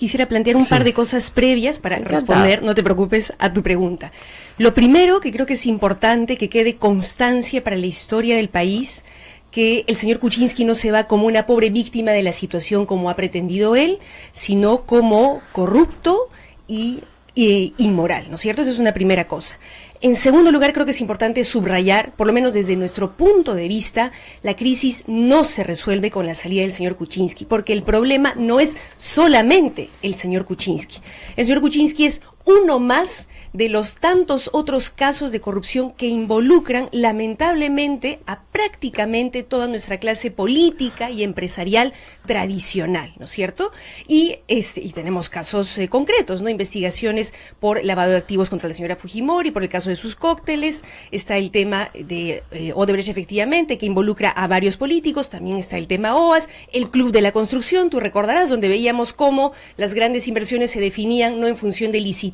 Quisiera plantear un par de cosas previas para responder, no te preocupes, a tu pregunta. Lo primero, que creo que es importante que quede constancia para la historia del país, que el señor Kuczynski no se va como una pobre víctima de la situación como ha pretendido él, sino como corrupto y inmoral, ¿no es cierto? Esa es una primera cosa. En segundo lugar, creo que es importante subrayar, por lo menos desde nuestro punto de vista, la crisis no se resuelve con la salida del señor Kuczynski, porque el problema no es solamente el señor Kuczynski. El señor Kuczynski es uno más de los tantos otros casos de corrupción que involucran lamentablemente a prácticamente toda nuestra clase política y empresarial tradicional, ¿no es cierto? Y tenemos casos concretos, ¿no? Investigaciones por lavado de activos contra la señora Fujimori, por el caso de sus cócteles, está el tema de Odebrecht efectivamente, que involucra a varios políticos, también está el tema OAS, el Club de la Construcción, tú recordarás, donde veíamos cómo las grandes inversiones se definían no en función de licitaciones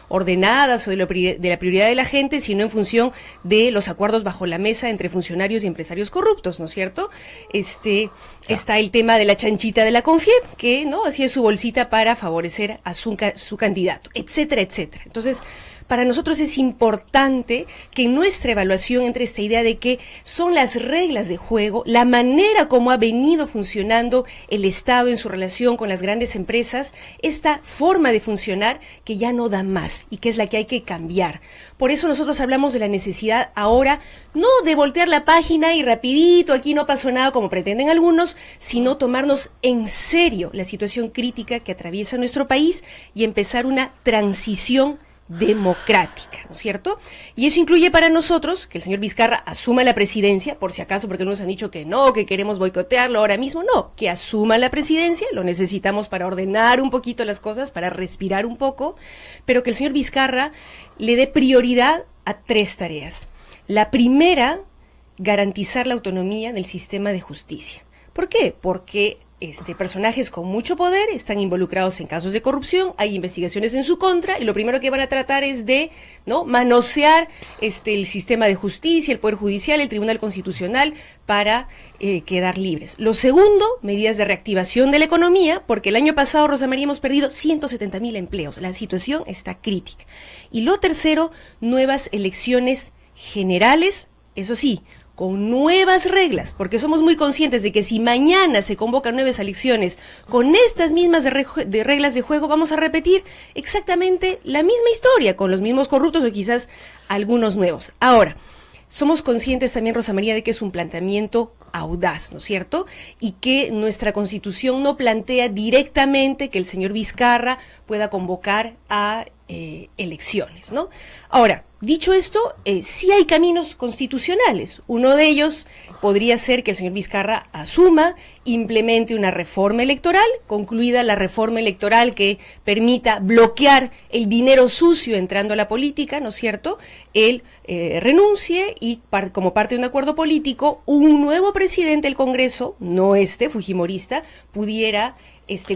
ordenadas o de la prioridad de la gente, sino en función de los acuerdos bajo la mesa entre funcionarios y empresarios corruptos, ¿no es cierto? Está el tema de la chanchita de la Confiep, que no hacía su bolsita para favorecer a su candidato, etcétera, etcétera. Entonces, para nosotros es importante que en nuestra evaluación entre esta idea de que son las reglas de juego, la manera como ha venido funcionando el Estado en su relación con las grandes empresas, esta forma de funcionar que ya no da más y que es la que hay que cambiar. Por eso nosotros hablamos de la necesidad ahora no de voltear la página y rapidito, aquí no pasó nada como pretenden algunos, sino tomarnos en serio la situación crítica que atraviesa nuestro país y empezar una transición democrática, ¿no es cierto? Y eso incluye para nosotros que el señor Vizcarra asuma la presidencia, por si acaso, porque nos han dicho que no, que queremos boicotearlo ahora mismo, no, que asuma la presidencia, lo necesitamos para ordenar un poquito las cosas, para respirar un poco, pero que el señor Vizcarra le dé prioridad a 3 tareas. La primera, garantizar la autonomía del sistema de justicia. ¿Por qué? Porque personajes con mucho poder están involucrados en casos de corrupción, hay investigaciones en su contra y lo primero que van a tratar es de manosear el sistema de justicia, el Poder Judicial, el Tribunal Constitucional para quedar libres. Lo segundo, medidas de reactivación de la economía, porque el año pasado, Rosa María, hemos perdido 170,000 empleos, la situación está crítica. Y lo tercero, nuevas elecciones generales, eso sí, con nuevas reglas, porque somos muy conscientes de que si mañana se convocan nuevas elecciones con estas mismas de reglas de juego, vamos a repetir exactamente la misma historia, con los mismos corruptos o quizás algunos nuevos. Ahora, somos conscientes también, Rosa María, de que es un planteamiento audaz, ¿no es cierto? Y que nuestra Constitución no plantea directamente que el señor Vizcarra pueda convocar a elecciones, ¿no? Ahora, dicho esto, sí hay caminos constitucionales. Uno de ellos podría ser que el señor Vizcarra asuma, implemente una reforma electoral, concluida la reforma electoral que permita bloquear el dinero sucio entrando a la política, ¿no es cierto? Él renuncie y como parte de un acuerdo político, un nuevo presidente del Congreso, no fujimorista, pudiera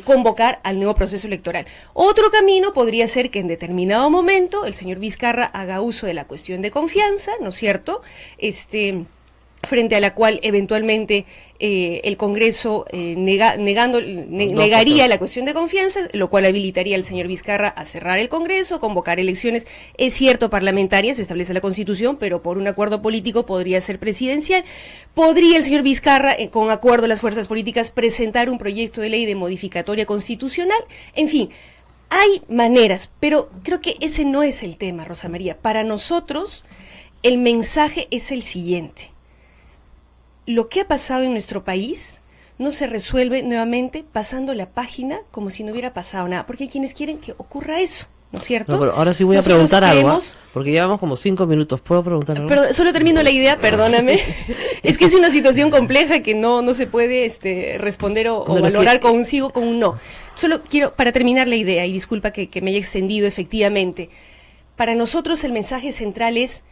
convocar al nuevo proceso electoral. Otro camino podría ser que en determinado momento el señor Vizcarra haga uso de la cuestión de confianza, ¿no es cierto?, frente a la cual eventualmente el Congreso negaría la cuestión de confianza, lo cual habilitaría al señor Vizcarra a cerrar el Congreso, convocar elecciones, es cierto, parlamentarias, se establece la Constitución, pero por un acuerdo político podría ser presidencial. Podría el señor Vizcarra, con acuerdo de las fuerzas políticas, presentar un proyecto de ley de modificatoria constitucional, en fin. Hay maneras, pero creo que ese no es el tema, Rosa María. Para nosotros, el mensaje es el siguiente. Lo que ha pasado en nuestro país no se resuelve nuevamente pasando la página como si no hubiera pasado nada, porque hay quienes quieren que ocurra eso, ¿no es cierto? No, pero ahora sí voy a preguntar algo, porque llevamos como 5 minutos. ¿Puedo preguntar algo? Perdón, solo termino la idea, perdóname. Es que es una situación compleja que no se puede responder o valorar con un sí o con un no. Solo quiero, para terminar la idea, y disculpa que me haya extendido efectivamente, para nosotros el mensaje central es: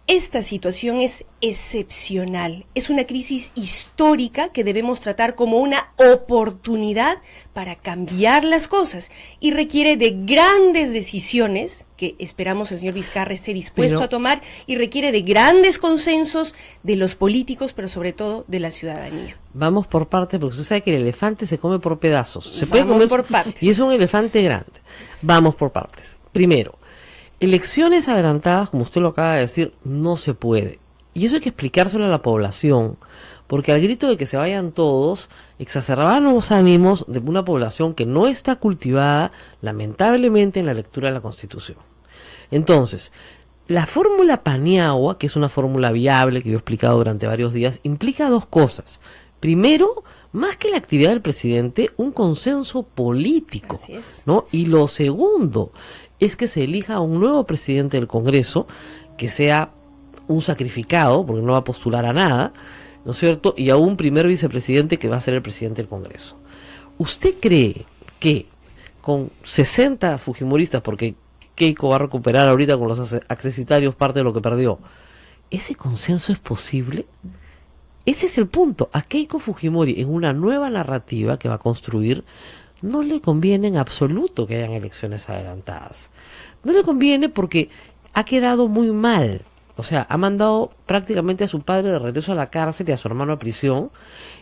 esta situación es excepcional, es una crisis histórica que debemos tratar como una oportunidad para cambiar las cosas y requiere de grandes decisiones que esperamos el señor Vizcarra esté dispuesto a tomar y requiere de grandes consensos de los políticos, pero sobre todo de la ciudadanía. Vamos por partes, porque usted sabe que el elefante se come por pedazos. Se puede comer por partes. Y es un elefante grande. Vamos por partes. Primero, elecciones adelantadas, como usted lo acaba de decir, no se puede. Y eso hay que explicárselo a la población, porque al grito de que se vayan todos, exacerban los ánimos de una población que no está cultivada, lamentablemente, en la lectura de la Constitución. Entonces, la fórmula Paniagua, que es una fórmula viable que yo he explicado durante varios días, implica dos cosas. Primero, más que la actividad del presidente, un consenso político, Así es. ¿no? Y lo segundo es que se elija a un nuevo presidente del Congreso, que sea un sacrificado, porque no va a postular a nada, ¿no es cierto? Y a un primer vicepresidente que va a ser el presidente del Congreso. ¿Usted cree que con 60 fujimoristas, porque Keiko va a recuperar ahorita con los accesitarios parte de lo que perdió, ese consenso es posible? Ese es el punto. A Keiko Fujimori, en una nueva narrativa que va a construir, no le conviene en absoluto que hayan elecciones adelantadas. No le conviene porque ha quedado muy mal. O sea, ha mandado prácticamente a su padre de regreso a la cárcel y a su hermano a prisión.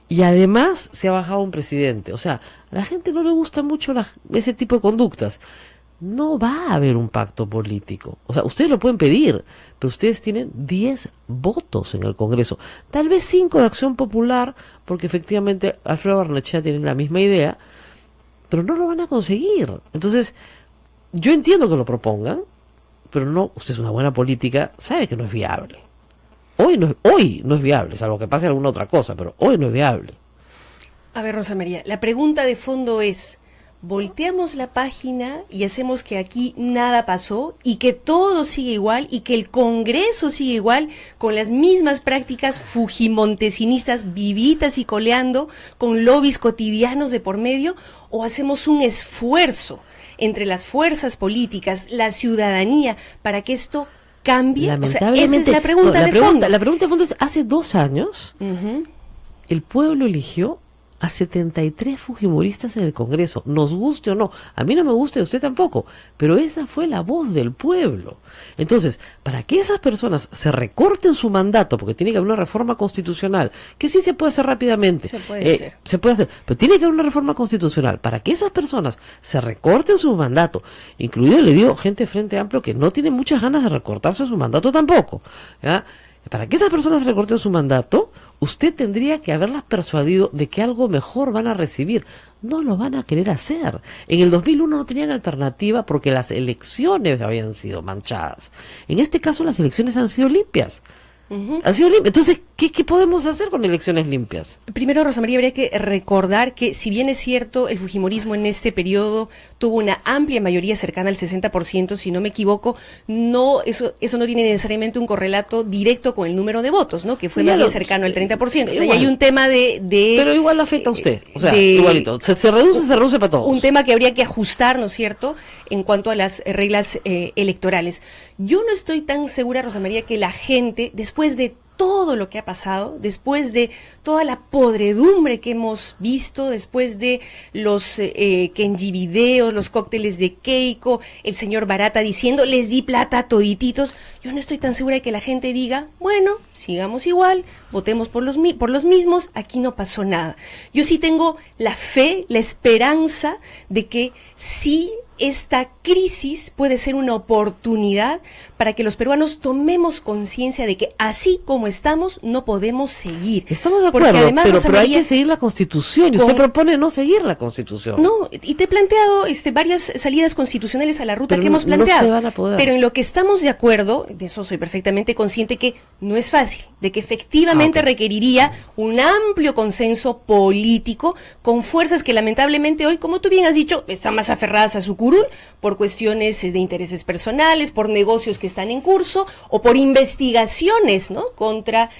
Y además se ha bajado un presidente. O sea, a la gente no le gusta mucho ese tipo de conductas. No va a haber un pacto político. O sea, ustedes lo pueden pedir, pero ustedes tienen 10 votos en el Congreso. Tal vez 5 de Acción Popular, porque efectivamente Alfredo Barnechea tiene la misma idea, pero no lo van a conseguir. Entonces, yo entiendo que lo propongan, pero no, usted es una buena política, sabe que no es viable. Hoy no es viable, salvo que pase alguna otra cosa, pero hoy no es viable. A ver, Rosa María, la pregunta de fondo es, ¿volteamos la página y hacemos que aquí nada pasó y que todo sigue igual y que el Congreso sigue igual con las mismas prácticas fujimontesinistas vivitas y coleando con lobbies cotidianos de por medio? ¿O hacemos un esfuerzo entre las fuerzas políticas, la ciudadanía, para que esto cambie? Lamentablemente, esa es la pregunta de fondo. La pregunta de fondo es, hace 2 años, el pueblo eligió a 73 fujimoristas en el Congreso, nos guste o no. A mí no me gusta y a usted tampoco, pero esa fue la voz del pueblo. Entonces, para que esas personas se recorten su mandato, porque tiene que haber una reforma constitucional, que sí se puede hacer rápidamente, se puede hacer, pero tiene que haber una reforma constitucional, para que esas personas se recorten su mandato, incluido, le digo, gente de Frente Amplio que no tiene muchas ganas de recortarse su mandato tampoco, ¿ya? Para que esas personas recorten su mandato, usted tendría que haberlas persuadido de que algo mejor van a recibir. No lo van a querer hacer. En el 2001 no tenían alternativa porque las elecciones habían sido manchadas. En este caso las elecciones han sido limpias. Han sido limpias. Entonces, ¿qué podemos hacer con elecciones limpias? Primero, Rosa María, habría que recordar que, si bien es cierto, el fujimorismo en este periodo tuvo una amplia mayoría cercana al 60%, si no me equivoco, eso no tiene necesariamente un correlato directo con el número de votos, ¿no? Que fue más bien cercano al 30%. O sea, hay un tema pero igual afecta a usted. O sea, igualito. Se reduce para todos. Un tema que habría que ajustar, ¿no es cierto?, en cuanto a las reglas electorales. Yo no estoy tan segura, Rosa María, que la gente, después de todo lo que ha pasado, después de toda la podredumbre que hemos visto, después de los Kenji videos, los cócteles de Keiko, el señor Barata diciendo, les di plata a todititos, yo no estoy tan segura de que la gente diga, bueno, sigamos igual, votemos por los mismos, aquí no pasó nada. Yo sí tengo la fe, la esperanza de que sí, esta crisis puede ser una oportunidad para que los peruanos tomemos conciencia de que así como estamos no podemos seguir. Estamos de acuerdo, además, pero hay que seguir la Constitución y usted propone no seguir la Constitución. No, y te he planteado varias salidas constitucionales a la ruta que hemos planteado. No se van a poder. Pero en lo que estamos de acuerdo, de eso soy perfectamente consciente, que no es fácil, de que efectivamente requeriría un amplio consenso político con fuerzas que lamentablemente hoy, como tú bien has dicho, están más aferradas a su curul por cuestiones de intereses personales, por negocios que están en curso o por investigaciones, ¿no? Contra,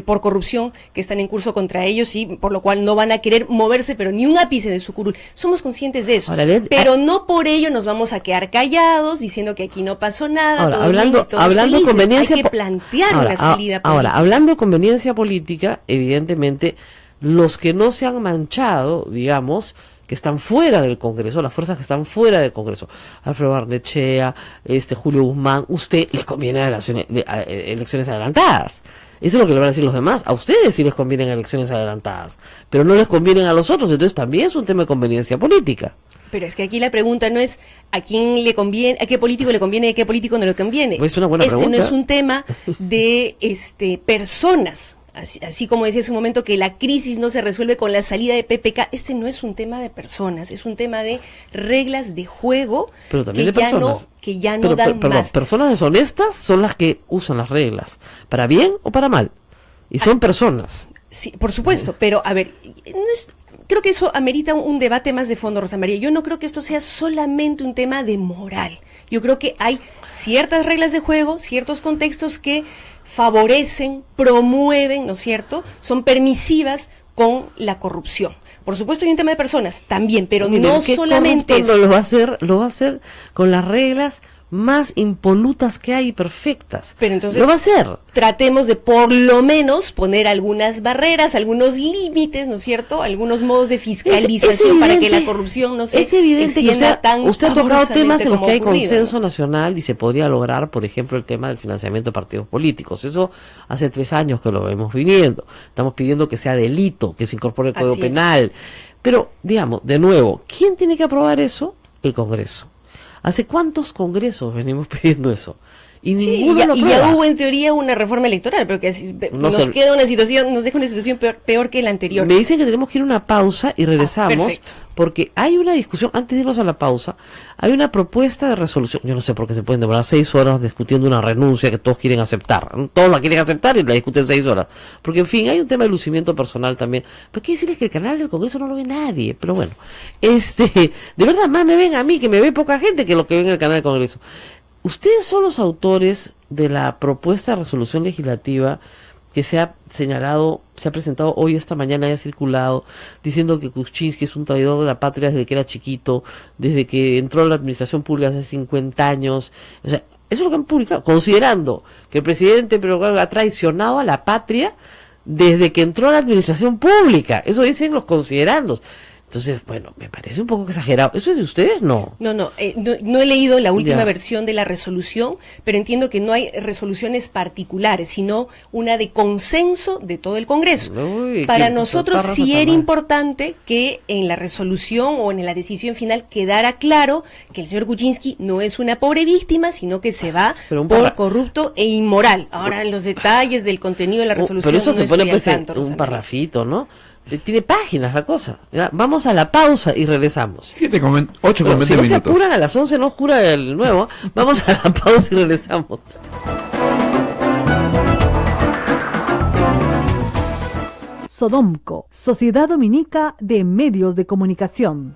por corrupción que están en curso contra ellos y por lo cual no van a querer moverse, pero ni un ápice de su curul. Somos conscientes de eso. Ahora, pero no por ello nos vamos a quedar callados diciendo que aquí no pasó nada. Ahora, hablando de conveniencia, hay que plantear una salida política. Ahora, hablando de conveniencia política, evidentemente, los que no se han manchado, digamos, que están fuera del Congreso, las fuerzas que están fuera del Congreso, Alfredo Barnechea, Julio Guzmán, usted les conviene elecciones adelantadas. Eso es lo que le van a decir los demás. A ustedes sí les convienen elecciones adelantadas, pero no les convienen a los otros. Entonces también es un tema de conveniencia política. Pero es que aquí la pregunta no es a quién le conviene, a qué político le conviene y a qué político no le conviene. Es una buena pregunta. No es un tema de personas. Así como decía hace un momento que la crisis no se resuelve con la salida de PPK, no es un tema de personas, es un tema de reglas de juego, pero también de personas. Que ya no dan más. Personas deshonestas son las que usan las reglas, para bien o para mal, y son personas. Sí, por supuesto, pero a ver, creo que eso amerita un debate más de fondo, Rosa María. Yo no creo que esto sea solamente un tema de moral. Yo creo que hay ciertas reglas de juego, ciertos contextos que favorecen, promueven, ¿no es cierto?, son permisivas con la corrupción. Por supuesto hay un tema de personas también, pero no solamente eso. Lo va a hacer con las reglas más impolutas que hay, perfectas. Pero entonces lo va a hacer. Tratemos de por lo menos poner algunas barreras, algunos límites, ¿no es cierto? Algunos modos de fiscalización para que la corrupción no se extienda tan. Usted ha tocado temas en los que hay consenso nacional y se podría lograr, por ejemplo, el tema del financiamiento de partidos políticos. Eso hace 3 años que lo vemos viniendo. Estamos pidiendo que sea delito, que se incorpore el Código Penal. Pero, digamos, de nuevo, ¿quién tiene que aprobar eso? El Congreso. ¿Hace cuántos congresos venimos pidiendo eso? Y ninguno lo aprueba. Y ya hubo en teoría una reforma electoral, pero que nos deja una situación peor que la anterior. Me dicen que tenemos que ir a una pausa y regresamos, porque hay una discusión, antes de irnos a la pausa, hay una propuesta de resolución. Yo no sé por qué se pueden demorar 6 horas discutiendo una renuncia que todos quieren aceptar. Todos la quieren aceptar y la discuten 6 horas. Porque, en fin, hay un tema de lucimiento personal también. Pero quiero decirles que el canal del Congreso no lo ve nadie. Pero bueno, de verdad, más me ven a mí, que me ve poca gente que lo que ven en el canal del Congreso. Ustedes son los autores de la propuesta de resolución legislativa que se ha señalado, se ha presentado hoy, esta mañana, y ha circulado, diciendo que Kuczynski es un traidor de la patria desde que era chiquito, desde que entró a la administración pública hace 50 años. O sea, eso es lo que han publicado, considerando que el presidente Pedro ha traicionado a la patria desde que entró a la administración pública. Eso dicen los considerandos. Entonces, bueno, me parece un poco exagerado. ¿Eso es de ustedes? No. No he leído la última versión de la resolución, pero entiendo que no hay resoluciones particulares, sino una de consenso de todo el Congreso. Para nosotros sí era importante que en la resolución o en la decisión final quedara claro que el señor Kuczynski no es una pobre víctima, sino que se va por corrupto e inmoral. Ahora, en los detalles del contenido de la resolución, pero eso se pone pues en un parrafito, ¿no? Tiene páginas la cosa. Ya, vamos a la pausa y regresamos. 8 con 20 minutos. Si no se apuran a las 11, no jura el nuevo. Vamos a la pausa y regresamos. Sodomco, Sociedad Dominica de Medios de Comunicación.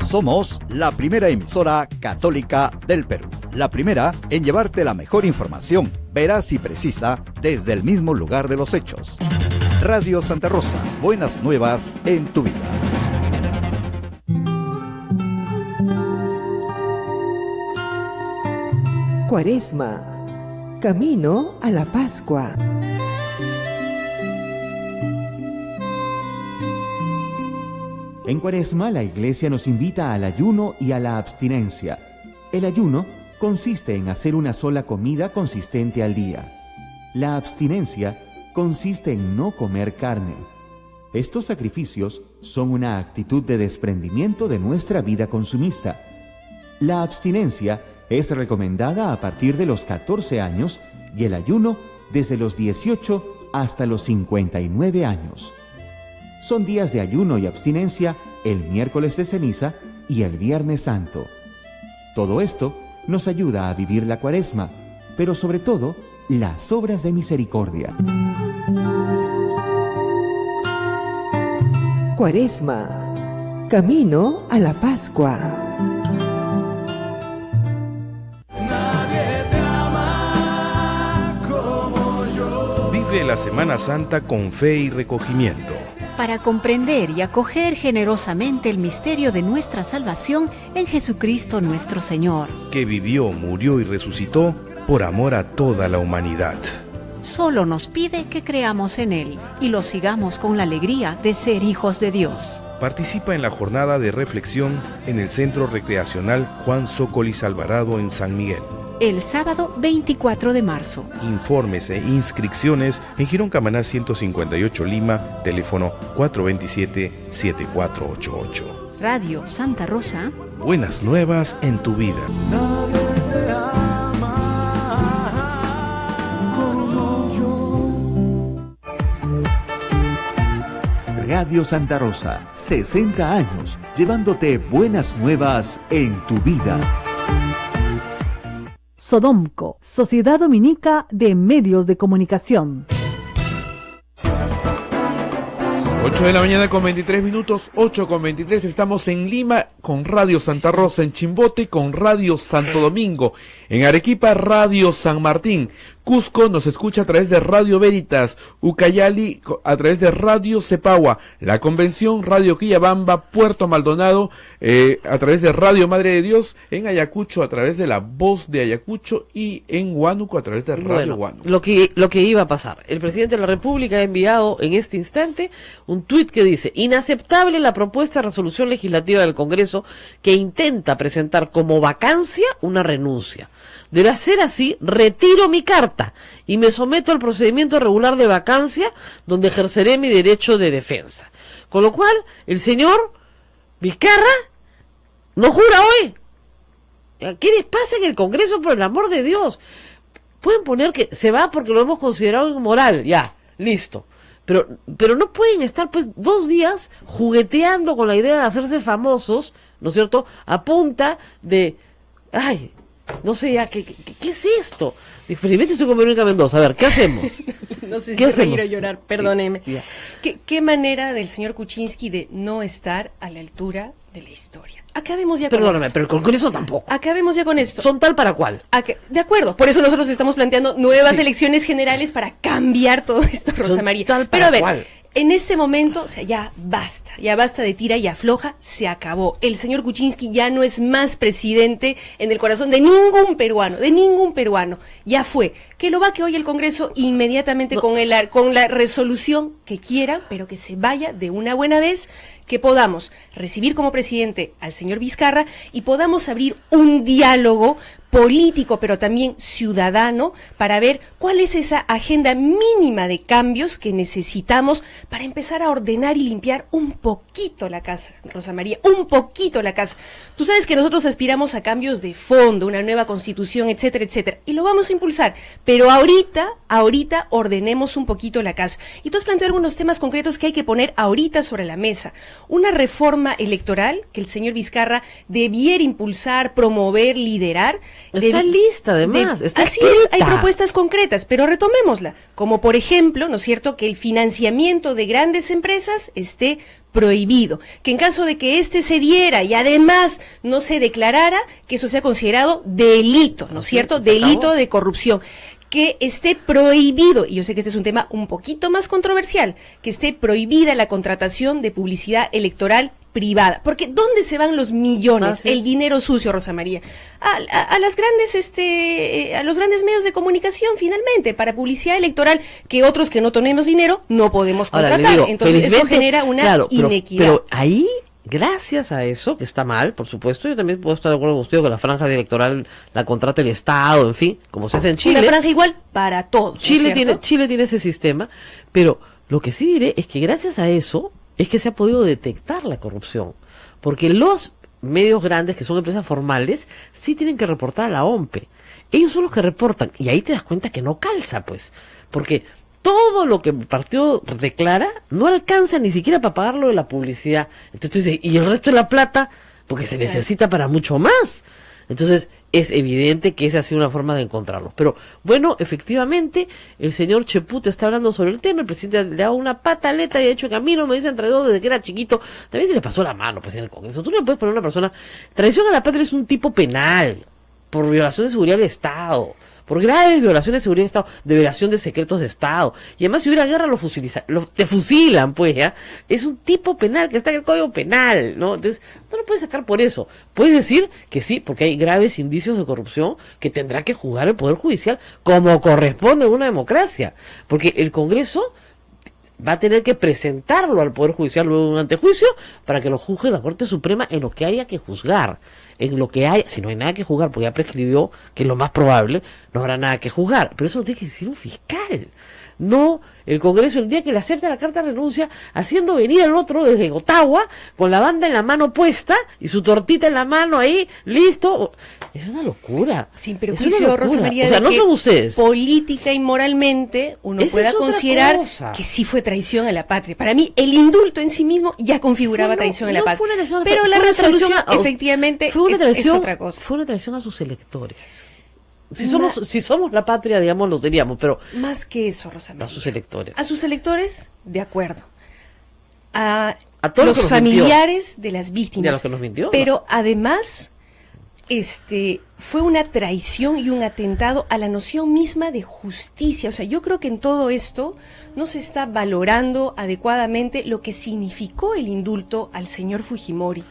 Somos la primera emisora católica del Perú. La primera en llevarte la mejor información, veraz y precisa, desde el mismo lugar de los hechos. Radio Santa Rosa, buenas nuevas en tu vida. Cuaresma, camino a la Pascua. En Cuaresma, la Iglesia nos invita al ayuno y a la abstinencia. El ayuno consiste en hacer una sola comida consistente al día. La abstinencia consiste en no comer carne. Estos sacrificios son una actitud de desprendimiento de nuestra vida consumista. La abstinencia es recomendada a partir de los 14 años y el ayuno desde los 18 hasta los 59 años. Son días de ayuno y abstinencia el miércoles de ceniza y el viernes santo. Todo esto nos ayuda a vivir la Cuaresma, pero sobre todo las obras de misericordia. Cuaresma, camino a la Pascua. Vive la Semana Santa con fe y recogimiento. Para comprender y acoger generosamente el misterio de nuestra salvación en Jesucristo nuestro Señor, Que vivió, murió y resucitó por amor a toda la humanidad. solo nos pide que creamos en Él y lo sigamos con la alegría de ser hijos de Dios. Participa en la jornada de reflexión en el Centro Recreacional Juan Zócolis Alvarado en San Miguel. El sábado 24 de marzo. Informes e inscripciones en Girón Camaná 158 Lima, teléfono 427-7488. Radio Santa Rosa. Buenas nuevas en tu vida. Radio Santa Rosa, 60 años, llevándote buenas nuevas en tu vida. Sodomco, Sociedad Dominica de Medios de Comunicación. 8 de la mañana con 23 minutos, 8 con 23, estamos en Lima con Radio Santa Rosa, en Chimbote con Radio Santo Domingo, en Arequipa Radio San Martín, Cusco nos escucha a través de Radio Veritas, Ucayali a través de Radio Cepagua, La Convención Radio Quillabamba, Puerto Maldonado a través de Radio Madre de Dios, en Ayacucho a través de La Voz de Ayacucho y en Huánuco a través de Radio Huánuco. Lo que iba a pasar, el presidente de la República ha enviado en este instante un tuit que dice: inaceptable la propuesta de resolución legislativa del Congreso que intenta presentar como vacancia una renuncia. De ser así, retiro mi carta y me someto al procedimiento regular de vacancia, donde ejerceré mi derecho de defensa. Con lo cual, el señor Vizcarra no jura hoy. ¿Qué les pasa en el Congreso, por el amor de Dios? Pueden poner que se va porque lo hemos considerado inmoral, ya, listo. Pero no pueden estar pues 2 días jugueteando con la idea de hacerse famosos, ¿no es cierto?, a punta de... ¡Ay! No sé ya, ¿qué es esto? Experimento estoy con Verónica Mendoza. A ver, ¿qué hacemos? No sé si reír o llorar, perdóneme. ¿Qué manera del señor Kuczynski de no estar a la altura de la historia? Acabemos ya con esto. Perdóname, pero con eso tampoco. Acabemos ya con esto. ¿Son tal para cuál? De acuerdo, por eso nosotros estamos planteando nuevas elecciones generales para cambiar todo esto, Rosa María. Pero a ver, ¿cuál? En este momento, o sea, ya basta de tira y afloja, se acabó. El señor Kuczynski ya no es más presidente en el corazón de ningún peruano, ya fue. Que lo vaque hoy el Congreso inmediatamente con la resolución que quiera, pero que se vaya de una buena vez, que podamos recibir como presidente al señor Vizcarra y podamos abrir un diálogo político, pero también ciudadano, para ver cuál es esa agenda mínima de cambios que necesitamos para empezar a ordenar y limpiar un poquito la casa, Rosa María, un poquito la casa. Tú sabes que nosotros aspiramos a cambios de fondo, una nueva constitución, etcétera, etcétera, y lo vamos a impulsar, pero ahorita ordenemos un poquito la casa. Y tú has planteado algunos temas concretos que hay que poner ahorita sobre la mesa. Una reforma electoral que el señor Vizcarra debiera impulsar, promover, liderar. Está lista, además. Está así es, hay propuestas concretas, pero retomémosla. Como por ejemplo, ¿no es cierto?, que el financiamiento de grandes empresas esté prohibido, que en caso de que éste se diera y además no se declarara, que eso sea considerado delito, ¿no es cierto?, delito de corrupción. Que esté prohibido, y yo sé que este es un tema un poquito más controversial, que esté prohibida la contratación de publicidad electoral privada, porque ¿dónde se van los millones, el dinero sucio, Rosa María? A las grandes a los grandes medios de comunicación, finalmente, para publicidad electoral, que otros que no tenemos dinero no podemos contratar. Entonces eso genera una inequidad. Pero ahí, gracias a eso, que está mal, por supuesto, yo también puedo estar de acuerdo con usted que la franja electoral la contrata el Estado, en fin, como se hace en Chile. Una franja igual para todos. Chile tiene ese sistema, pero lo que sí diré es que gracias a eso es que se ha podido detectar la corrupción, porque los medios grandes, que son empresas formales, sí tienen que reportar a la OMPE. Ellos son los que reportan, y ahí te das cuenta que no calza, pues, porque todo lo que el partido declara no alcanza ni siquiera para pagar lo de la publicidad. Entonces tú dices, ¿y el resto de la plata? Porque se necesita para mucho más. Entonces, es evidente que esa ha sido una forma de encontrarlos. Pero, bueno, efectivamente, el señor Cheput está hablando sobre el tema, el presidente le ha dado una pataleta y ha hecho que a mí no me dicen traidor desde que era chiquito. También se le pasó la mano, pues, en el Congreso. Tú no le puedes poner a una persona... Traición a la patria es un tipo penal, por violación de seguridad del Estado, por graves violaciones de seguridad del Estado, de violación de secretos de Estado. Y además, si hubiera guerra, te fusilan, pues, ¿ya? Es un tipo penal que está en el Código Penal, ¿no? Entonces, no lo puedes sacar por eso. Puedes decir que sí, porque hay graves indicios de corrupción que tendrá que juzgar el Poder Judicial como corresponde a una democracia. Porque el Congreso va a tener que presentarlo al Poder Judicial luego de un antejuicio para que lo juzgue la Corte Suprema en lo que haya que juzgar. En lo que hay, si no hay nada que juzgar, porque ya prescribió, que es lo más probable, no habrá nada que juzgar. Pero eso lo tiene que decir un fiscal. No el Congreso, el día que le acepta la carta de renuncia, haciendo venir al otro desde Ottawa, con la banda en la mano puesta y su tortita en la mano ahí, listo. Es una locura. Sin perjuicio, Rosa María, o sea, no son ustedes. Política y moralmente uno pueda considerar que sí fue traición a la patria. Para mí, el indulto en sí mismo ya configuraba traición a la patria. Pero la resolución, efectivamente, es otra cosa. Fue una traición a sus electores. Si somos la patria, digamos, lo diríamos, pero... Más que eso, Rosa María. A sus electores. A sus electores, de acuerdo. A todos los familiares de las víctimas. ¿Y a los que nos mintió? Pero además, fue una traición y un atentado a la noción misma de justicia. O sea, yo creo que en todo esto no se está valorando adecuadamente lo que significó el indulto al señor Fujimori.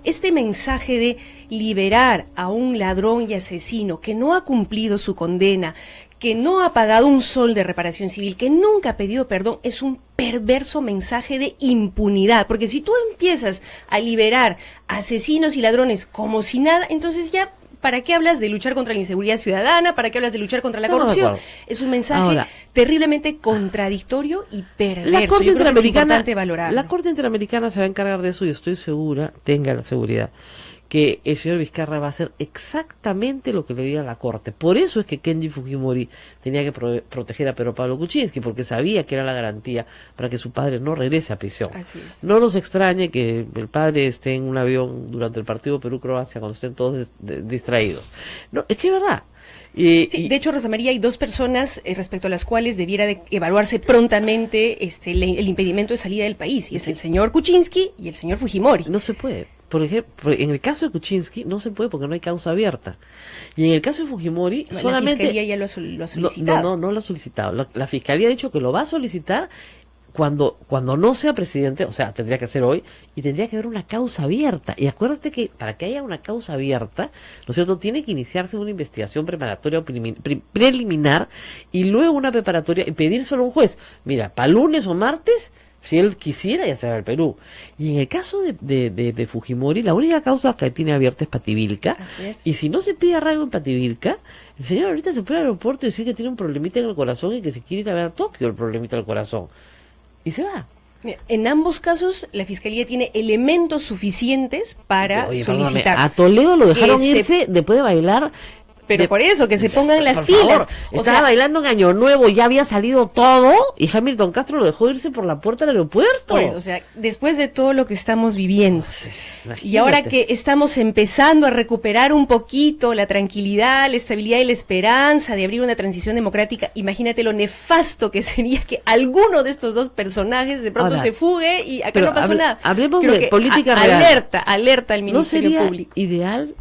Este mensaje de liberar a un ladrón y asesino que no ha cumplido su condena, que no ha pagado un sol de reparación civil, que nunca ha pedido perdón, es un perverso mensaje de impunidad. Porque si tú empiezas a liberar asesinos y ladrones como si nada, entonces ya... ¿Para qué hablas de luchar contra la inseguridad ciudadana? ¿Para qué hablas de luchar contra la corrupción? Es un mensaje terriblemente contradictorio y perverso. La Corte Interamericana, la Corte Interamericana se va a encargar de eso y estoy segura, tenga la seguridad, que el señor Vizcarra va a hacer exactamente lo que le diga la Corte. Por eso es que Kenji Fujimori tenía que proteger a Pedro Pablo Kuczynski, porque sabía que era la garantía para que su padre no regrese a prisión. Así es. No nos extrañe que el padre esté en un avión durante el partido Perú-Croacia cuando estén todos distraídos. No, es que es verdad. Sí, de hecho, Rosa María, hay dos personas respecto a las cuales debiera de evaluarse prontamente el impedimento de salida del país, y es el señor Kuczynski y el señor Fujimori. No se puede. Por ejemplo, en el caso de Kuczynski no se puede porque no hay causa abierta. Y en el caso de Fujimori, solamente... La Fiscalía ya lo ha solicitado. No lo ha solicitado. La Fiscalía ha dicho que lo va a solicitar cuando no sea presidente, o sea, tendría que ser hoy, y tendría que haber una causa abierta. Y acuérdate que para que haya una causa abierta, ¿no es cierto?, tiene que iniciarse una investigación preparatoria o preliminar, y luego una preparatoria, y pedírselo a un juez. Mira, para lunes o martes... Si él quisiera, ya se va al Perú. Y en el caso de Fujimori, la única causa que tiene abierta es Pativilca. Y si no se pide arraigo en Pativilca, el señor ahorita se fue al aeropuerto y decir que tiene un problemita en el corazón y que se quiere ir a ver a Tokio el problemita del corazón. Y se va. En ambos casos, la Fiscalía tiene elementos suficientes para solicitar. A Toledo lo dejaron irse después de bailar. Pero por eso, que se pongan las pilas. Estaba bailando en Año Nuevo, ya había salido todo, y Hamilton Castro lo dejó irse por la puerta del aeropuerto. O sea, después de todo lo que estamos viviendo, y ahora que estamos empezando a recuperar un poquito la tranquilidad, la estabilidad y la esperanza de abrir una transición democrática, imagínate lo nefasto que sería que alguno de estos dos personajes de pronto se fugue y acá no pasó nada. Hablemos de política real. Alerta al Ministerio Público. ¿No sería ideal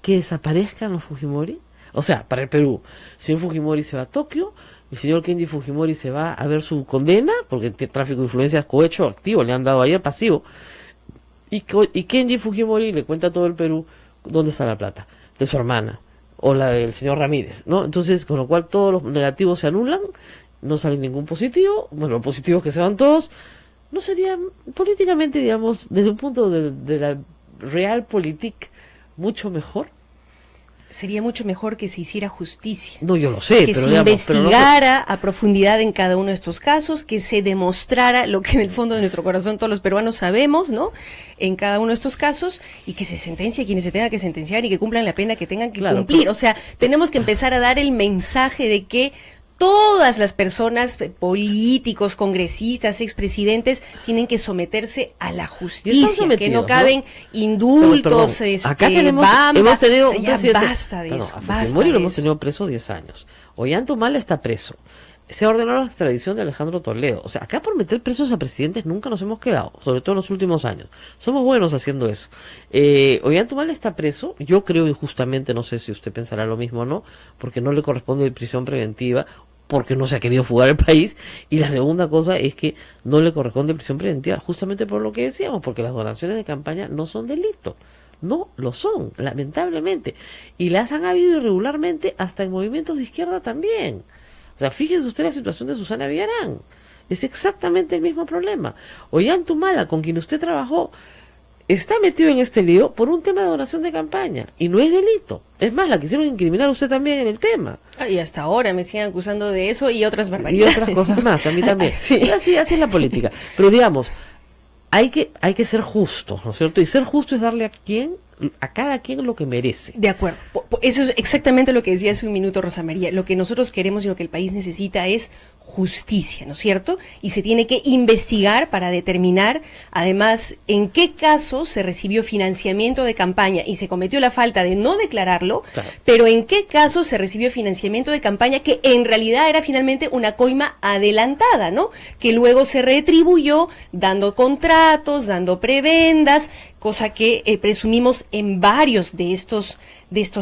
que desaparezcan los Fujimori? O sea, para el Perú, el señor Fujimori se va a Tokio, el señor Kenji Fujimori se va a ver su condena, porque tráfico de influencias cohecho activo, le han dado ayer pasivo, y Kenji Fujimori le cuenta a todo el Perú dónde está la plata, de su hermana, o la del señor Ramírez, ¿no? Entonces, con lo cual todos los negativos se anulan, no sale ningún positivo, bueno, los positivos que se van todos, ¿no sería políticamente, digamos, desde un punto de la realpolitik, mucho mejor? Sería mucho mejor que se hiciera justicia. No, yo lo sé, que pero se investigara a profundidad en cada uno de estos casos, que se demostrara lo que en el fondo de nuestro corazón todos los peruanos sabemos, ¿no? En cada uno de estos casos, y que se sentencie a quienes se tenga que sentenciar y que cumplan la pena que tengan que cumplir. O sea, tenemos que empezar a dar el mensaje de que todas las personas, políticos, congresistas, expresidentes, tienen que someterse a la justicia, que no caben indultos, acá hemos tenido un presidente, basta de eso, basta Fujimori de lo hemos eso. tenido preso 10 años. Ollantumala está preso. Se ha ordenado la extradición de Alejandro Toledo. O sea, acá por meter presos a presidentes nunca nos hemos quedado, sobre todo en los últimos años. Somos buenos haciendo eso. Ollantumala está preso, yo creo injustamente, no sé si usted pensará lo mismo o no, porque no le corresponde prisión preventiva, porque no se ha querido fugar el país, y la segunda cosa es que no le corresponde prisión preventiva, justamente por lo que decíamos, porque las donaciones de campaña no son delito. No lo son, lamentablemente. Y las han habido irregularmente hasta en movimientos de izquierda también. O sea, fíjense usted la situación de Susana Villarán. Es exactamente el mismo problema. Ollantumala, con quien usted trabajó, está metido en este lío por un tema de donación de campaña. Y no es delito. Es más, la quisieron incriminar a usted también en el tema. Y hasta ahora me siguen acusando de eso y otras barbaridades. Y otras cosas más, a mí también. Sí. Así es la política. Pero digamos, hay que ser justos, ¿no es cierto? Y ser justo es darle a cada quien lo que merece. De acuerdo. Eso es exactamente lo que decía hace un minuto Rosa María. Lo que nosotros queremos y lo que el país necesita es justicia, ¿no es cierto? Y se tiene que investigar para determinar, además, en qué caso se recibió financiamiento de campaña y se cometió la falta de no declararlo, claro, pero en qué caso se recibió financiamiento de campaña que en realidad era finalmente una coima adelantada, ¿no? Que luego se retribuyó dando contratos, dando prebendas, cosa que presumimos en varios de estos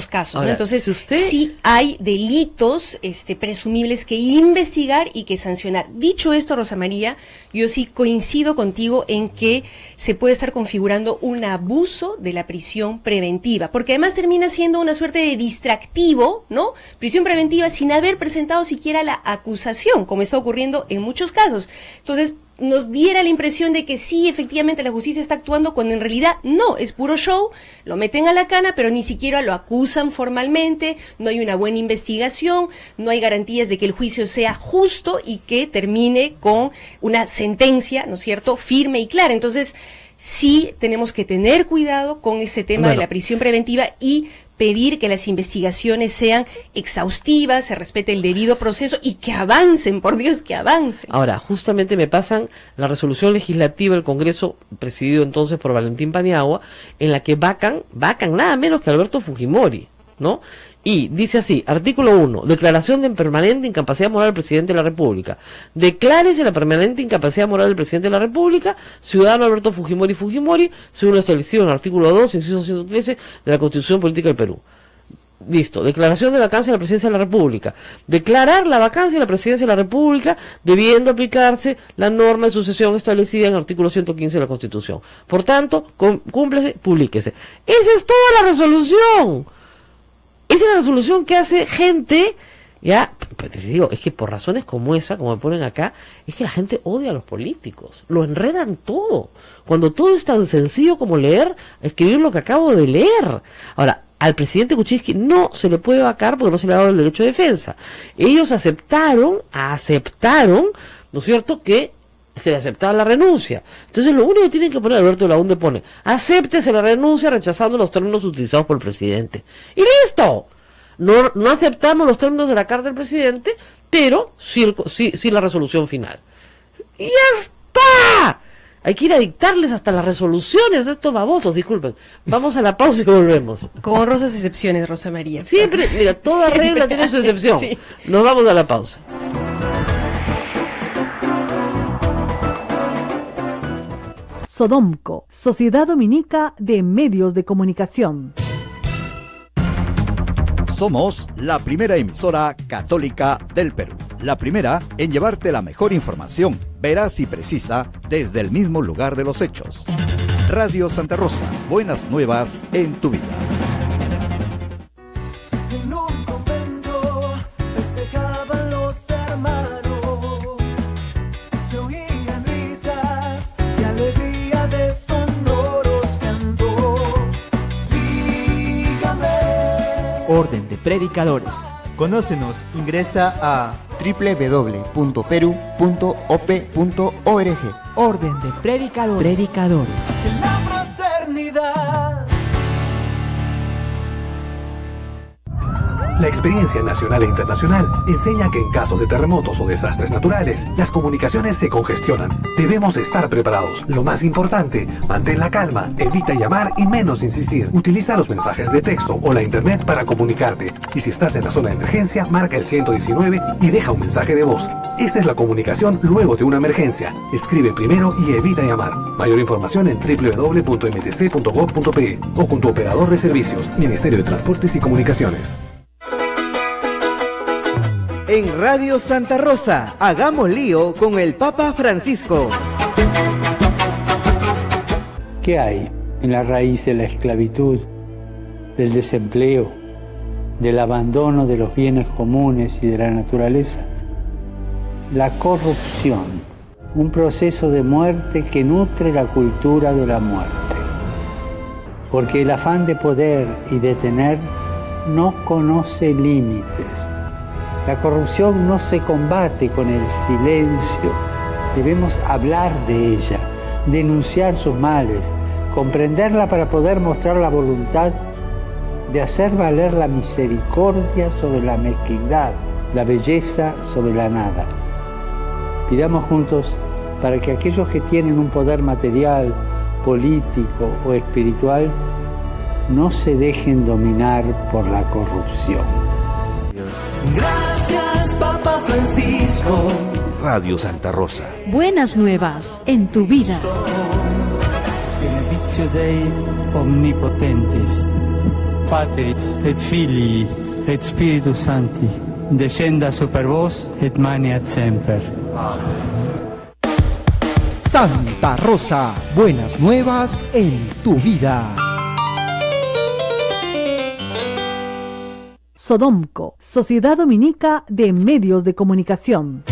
casos. Ahora, ¿no? Entonces, si usted... sí hay delitos presumibles que investigar y que sancionar. Dicho esto, Rosa María, yo sí coincido contigo en que se puede estar configurando un abuso de la prisión preventiva, porque además termina siendo una suerte de distractivo, ¿no? Prisión preventiva sin haber presentado siquiera la acusación, como está ocurriendo en muchos casos. Entonces, nos diera la impresión de que sí, efectivamente la justicia está actuando, cuando en realidad no, es puro show, lo meten a la cana, pero ni siquiera lo acusan formalmente, no hay una buena investigación, no hay garantías de que el juicio sea justo y que termine con una sentencia, ¿no es cierto?, firme y clara. Entonces, sí tenemos que tener cuidado con este tema de la prisión preventiva y pedir que las investigaciones sean exhaustivas, se respete el debido proceso y que avancen, por Dios, que avancen. Ahora, justamente me pasan la resolución legislativa del Congreso, presidido entonces por Valentín Paniagua, en la que vacan nada menos que Alberto Fujimori, ¿no? Y dice así, artículo 1, declaración de permanente incapacidad moral del presidente de la República. Declárese la permanente incapacidad moral del presidente de la República, ciudadano Alberto Fujimori, según lo establecido en el artículo 2, inciso 113 de la Constitución Política del Perú. Listo, declaración de vacancia de la presidencia de la República. Declarar la vacancia de la presidencia de la República debiendo aplicarse la norma de sucesión establecida en el artículo 115 de la Constitución. Por tanto, cúmplese, publíquese. Esa es toda la resolución. Esa es la resolución que hace gente, ya, pues te digo, es que por razones como esa, como me ponen acá, es que la gente odia a los políticos, lo enredan todo, cuando todo es tan sencillo como escribir lo que acabo de leer. Ahora, al presidente Kuczynski no se le puede vacar porque no se le ha dado el derecho de defensa. Ellos aceptaron, ¿no es cierto?, que se le aceptaba la renuncia. Entonces lo único que tienen que poner, Alberto Laúnde pone, acéptese la renuncia rechazando los términos utilizados por el presidente. ¡Y listo! No aceptamos los términos de la carta del presidente, pero sí la resolución final. ¡Y ya está! Hay que ir a dictarles hasta las resoluciones de estos babosos, disculpen. Vamos a la pausa y volvemos. Con honrosas excepciones, Rosa María. Siempre, mira, toda regla tiene su excepción. Sí. Nos vamos a la pausa. Sodomco, Sociedad Dominica de Medios de Comunicación. Somos la primera emisora católica del Perú. La primera en llevarte la mejor información, veraz y precisa, desde el mismo lugar de los hechos. Radio Santa Rosa, buenas nuevas en tu vida. Orden de Predicadores. Conócenos, ingresa a www.peru.op.org. Orden de Predicadores. De la fraternidad. La experiencia nacional e internacional enseña que en casos de terremotos o desastres naturales, las comunicaciones se congestionan. Debemos estar preparados. Lo más importante, mantén la calma, evita llamar y menos insistir. Utiliza los mensajes de texto o la internet para comunicarte. Y si estás en la zona de emergencia, marca el 119 y deja un mensaje de voz. Esta es la comunicación luego de una emergencia. Escribe primero y evita llamar. Mayor información en www.mtc.gov.pe o con tu operador de servicios, Ministerio de Transportes y Comunicaciones. En Radio Santa Rosa, hagamos lío con el Papa Francisco. ¿Qué hay en la raíz de la esclavitud, del desempleo, del abandono de los bienes comunes y de la naturaleza? La corrupción, un proceso de muerte que nutre la cultura de la muerte. Porque el afán de poder y de tener no conoce límites. La corrupción no se combate con el silencio. Debemos hablar de ella, denunciar sus males, comprenderla para poder mostrar la voluntad de hacer valer la misericordia sobre la mezquindad, la belleza sobre la nada. Pidamos juntos para que aquellos que tienen un poder material, político o espiritual no se dejen dominar por la corrupción. Gracias, Papa Francisco. Radio Santa Rosa. Buenas nuevas en tu vida. Benedictio Dei omnipotentis, Patris et Filii et Spiritus Sancti, descenda super vos et maneat semper. Santa Rosa, buenas nuevas en tu vida. Sodomco, Sociedad Dominica de Medios de Comunicación.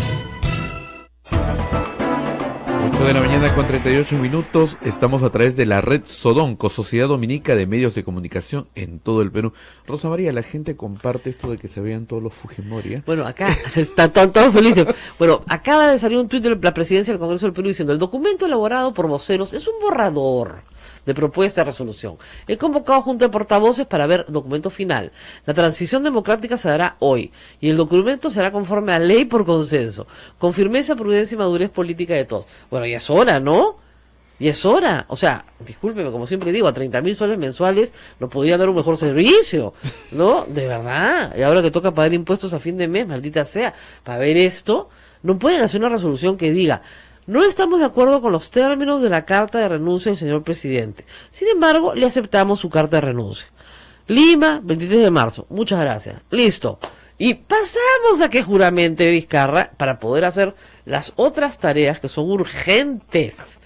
8 de la mañana con 38 minutos, estamos a través de la red Sodomco, Sociedad Dominica de Medios de Comunicación en todo el Perú. Rosa María, la gente comparte esto de que se vean todos los Fujimori, ¿eh? Bueno, acá están todos felices. Bueno, acaba de salir un tuit de la presidencia del Congreso del Perú diciendo: el documento elaborado por voceros es un borrador de propuesta de resolución. He convocado junta de portavoces para ver documento final. La transición democrática se dará hoy y el documento será conforme a ley por consenso, con firmeza, prudencia y madurez política de todos. Bueno, ya es hora, ¿no? Ya es hora. O sea, discúlpeme, como siempre digo, a 30.000 soles mensuales nos podían dar un mejor servicio, ¿no? De verdad. Y ahora que toca pagar impuestos a fin de mes, maldita sea, para ver esto, no pueden hacer una resolución que diga: no estamos de acuerdo con los términos de la carta de renuncia del señor presidente. Sin embargo, le aceptamos su carta de renuncia. Lima, 23 de marzo. Muchas gracias. Listo. Y pasamos a que juramente Vizcarra para poder hacer las otras tareas que son urgentes.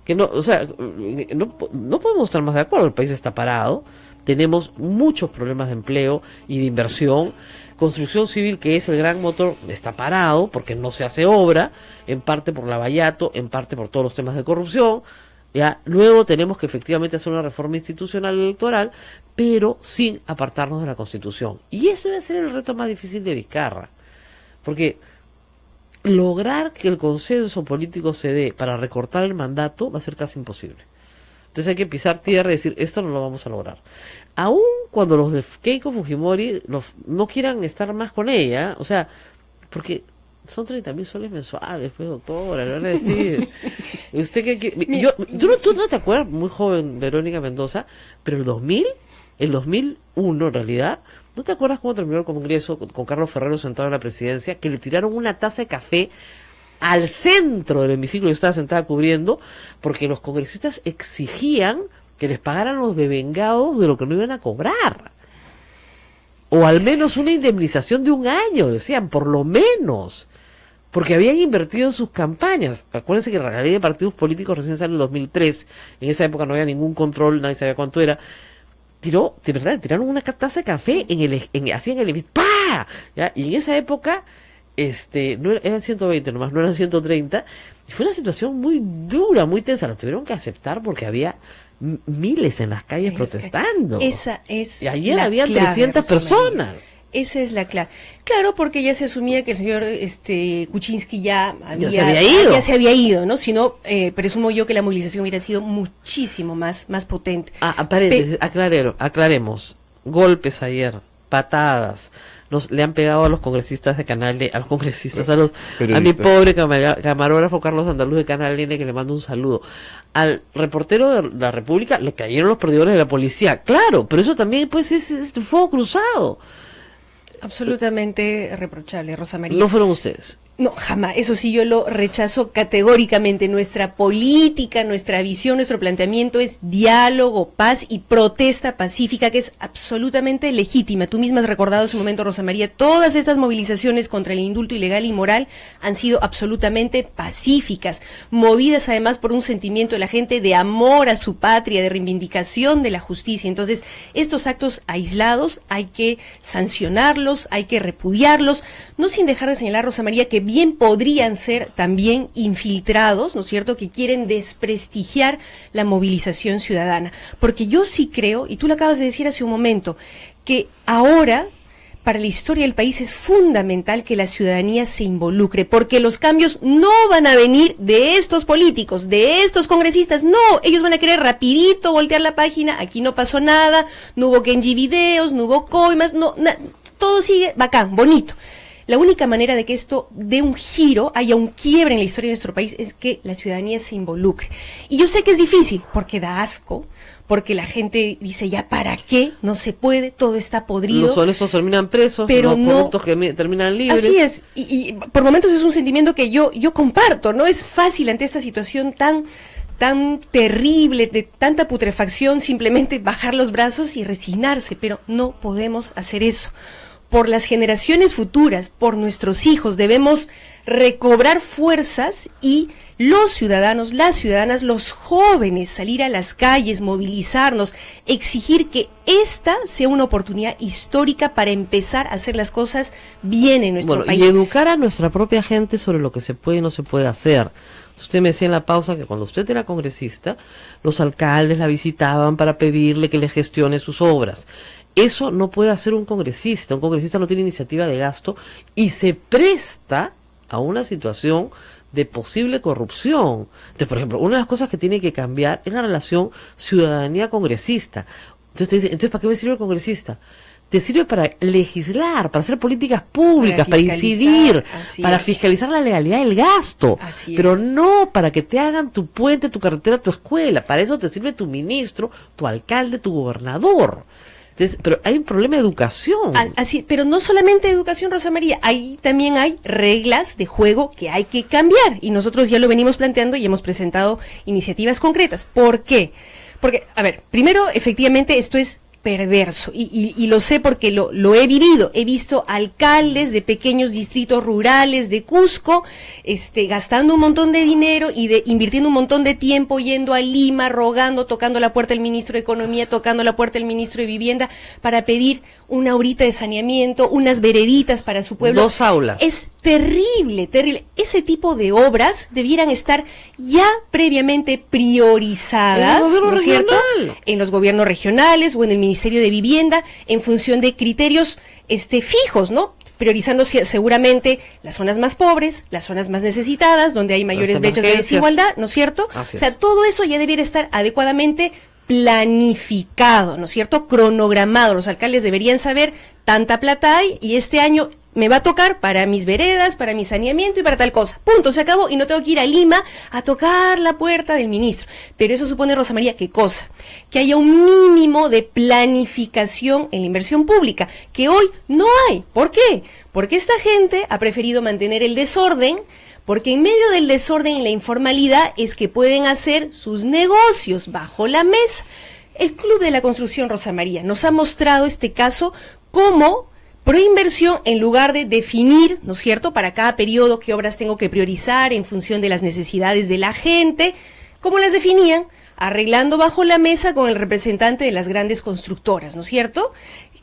Que no, o sea, no podemos estar más de acuerdo. El país está parado. Tenemos muchos problemas de empleo y de inversión. Construcción civil, que es el gran motor, está parado porque no se hace obra, en parte por Lavallato, en parte por todos los temas de corrupción. Ya luego tenemos que efectivamente hacer una reforma institucional electoral, pero sin apartarnos de la Constitución. Y eso va a ser el reto más difícil de Vizcarra, porque lograr que el consenso político se dé para recortar el mandato va a ser casi imposible. Entonces hay que pisar tierra y decir: esto no lo vamos a lograr. Aún cuando los de Keiko Fujimori no quieran estar más con ella, o sea, porque son 30.000 soles mensuales, pues, doctora, le van a decir. ¿Usted qué? ¿Tú no te acuerdas, muy joven, Verónica Mendoza, pero el 2001 en realidad, ¿no te acuerdas cómo terminó el Congreso con Carlos Ferrero sentado en la presidencia, que le tiraron una taza de café al centro del hemiciclo? Yo estaba sentada cubriendo, porque los congresistas exigían que les pagaran los devengados de lo que no iban a cobrar, o al menos una indemnización de un año, decían, por lo menos, porque habían invertido en sus campañas. Acuérdense que la ley de partidos políticos recién sale en el 2003, en esa época no había ningún control, nadie sabía cuánto era. Tiraron una taza de café así en el ¡pah! ¿Ya? Y en esa época eran 120 nomás, no eran 130, y fue una situación muy dura, muy tensa. La tuvieron que aceptar porque había miles en las calles protestando. Esa es y ayer había 300 personas. Esa es la clave. Claro, porque ya se asumía que el señor Kuczynski ya se había ido, ¿no? Si no, presumo yo que la movilización hubiera sido muchísimo más potente. Aclaremos. Golpes ayer patadas. Le han pegado a los congresistas de Canal N, a los congresistas, a mi pobre camarógrafo Carlos Andaluz de Canal N, que le mando un saludo. Al reportero de la República le cayeron los perdedores de la policía, claro, pero eso también pues es fuego cruzado. Absolutamente reprochable, Rosa María. No fueron ustedes. No, jamás. Eso sí, yo lo rechazo categóricamente. Nuestra política, nuestra visión, nuestro planteamiento es diálogo, paz y protesta pacífica, que es absolutamente legítima. Tú misma has recordado en su momento, Rosa María, todas estas movilizaciones contra el indulto ilegal y moral han sido absolutamente pacíficas, movidas además por un sentimiento de la gente de amor a su patria, de reivindicación de la justicia. Entonces, estos actos aislados hay que sancionarlos, hay que repudiarlos, no sin dejar de señalar, Rosa María, que bien podrían ser también infiltrados, ¿no es cierto?, que quieren desprestigiar la movilización ciudadana. Porque yo sí creo, y tú lo acabas de decir hace un momento, que ahora, para la historia del país, es fundamental que la ciudadanía se involucre, porque los cambios no van a venir de estos políticos, de estos congresistas, no, ellos van a querer rapidito voltear la página, aquí no pasó nada, no hubo Kenji videos, no hubo coimas, todo sigue bacán, bonito. La única manera de que esto dé un giro, haya un quiebre en la historia de nuestro país, es que la ciudadanía se involucre. Y yo sé que es difícil, porque da asco, porque la gente dice, ya para qué, no se puede, todo está podrido. Los honestos terminan presos, pero los corruptos que terminan libres. Así es, y por momentos es un sentimiento que yo comparto, no es fácil ante esta situación tan terrible, de tanta putrefacción, simplemente bajar los brazos y resignarse, pero no podemos hacer eso. Por las generaciones futuras, por nuestros hijos, debemos recobrar fuerzas y los ciudadanos, las ciudadanas, los jóvenes, salir a las calles, movilizarnos, exigir que esta sea una oportunidad histórica para empezar a hacer las cosas bien en nuestro país. Y educar a nuestra propia gente sobre lo que se puede y no se puede hacer. Usted me decía en la pausa que cuando usted era congresista, los alcaldes la visitaban para pedirle que le gestione sus obras. Eso no puede hacer un congresista no tiene iniciativa de gasto y se presta a una situación de posible corrupción. Entonces, por ejemplo, una de las cosas que tiene que cambiar es la relación ciudadanía-congresista. Entonces te dicen, entonces ¿para qué me sirve el congresista? Te sirve para legislar, para hacer políticas públicas, para incidir, para fiscalizar la legalidad del gasto, pero no para que te hagan tu puente, tu carretera, tu escuela. Para eso te sirve tu ministro, tu alcalde, tu gobernador. Entonces, pero hay un problema de educación. Así, pero no solamente de educación, Rosa María, ahí también hay reglas de juego que hay que cambiar y nosotros ya lo venimos planteando y hemos presentado iniciativas concretas. ¿Por qué? Porque, a ver, primero, efectivamente, esto es perverso y lo sé porque lo he vivido. He visto alcaldes de pequeños distritos rurales de Cusco gastando un montón de dinero y invirtiendo un montón de tiempo yendo a Lima, rogando, tocando la puerta del ministro de Economía, tocando la puerta del ministro de Vivienda para pedir una horita de saneamiento, unas vereditas para su pueblo. 2 aulas. Es terrible, terrible. Ese tipo de obras debieran estar ya previamente priorizadas, ¿no es cierto?, en los gobiernos regionales o en el Ministerio de Vivienda, en función de criterios fijos, ¿no? Priorizando seguramente las zonas más pobres, las zonas más necesitadas, donde hay mayores brechas de desigualdad, ¿no es cierto? O sea, todo eso ya debiera estar adecuadamente planificado, ¿no es cierto?, cronogramado. Los alcaldes deberían saber tanta plata hay y este año me va a tocar para mis veredas, para mi saneamiento y para tal cosa. Punto, se acabó y no tengo que ir a Lima a tocar la puerta del ministro. Pero eso supone, Rosa María, ¿qué cosa? Que haya un mínimo de planificación en la inversión pública, que hoy no hay. ¿Por qué? Porque esta gente ha preferido mantener el desorden, porque en medio del desorden y la informalidad es que pueden hacer sus negocios bajo la mesa. El Club de la Construcción, Rosa María, nos ha mostrado este caso como proinversión en lugar de definir, ¿no es cierto?, para cada periodo qué obras tengo que priorizar en función de las necesidades de la gente, como las definían, arreglando bajo la mesa con el representante de las grandes constructoras, ¿no es cierto?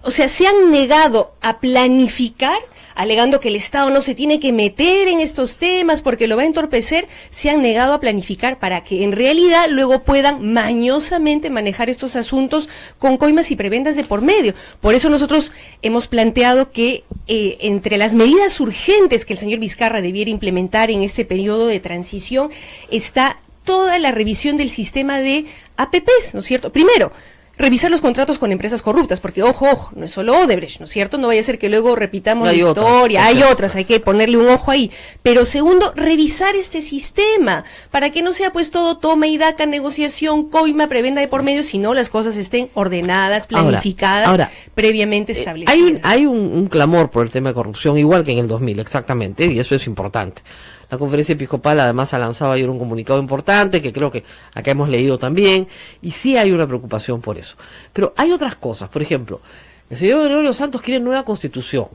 O sea, se han negado a planificar, alegando que el Estado no se tiene que meter en estos temas porque lo va a entorpecer, se han negado a planificar para que en realidad luego puedan mañosamente manejar estos asuntos con coimas y prebendas de por medio. Por eso nosotros hemos planteado que entre las medidas urgentes que el señor Vizcarra debiera implementar en este periodo de transición está toda la revisión del sistema de APPs, ¿no es cierto? Primero, revisar los contratos con empresas corruptas, porque ojo, no es solo Odebrecht, ¿no es cierto? No vaya a ser que luego repitamos la historia, hay otras, hay que ponerle un ojo ahí. Pero segundo, revisar este sistema, para que no sea pues todo toma y daca, negociación, coima, prebenda de por medio, sino las cosas estén ordenadas, planificadas, previamente establecidas. Hay un clamor por el tema de corrupción, igual que en el 2000, exactamente, y eso es importante. La Conferencia Episcopal además ha lanzado ayer un comunicado importante que creo que acá hemos leído también, y sí hay una preocupación por eso. Pero hay otras cosas, por ejemplo, el señor Gregorio Santos quiere nueva constitución,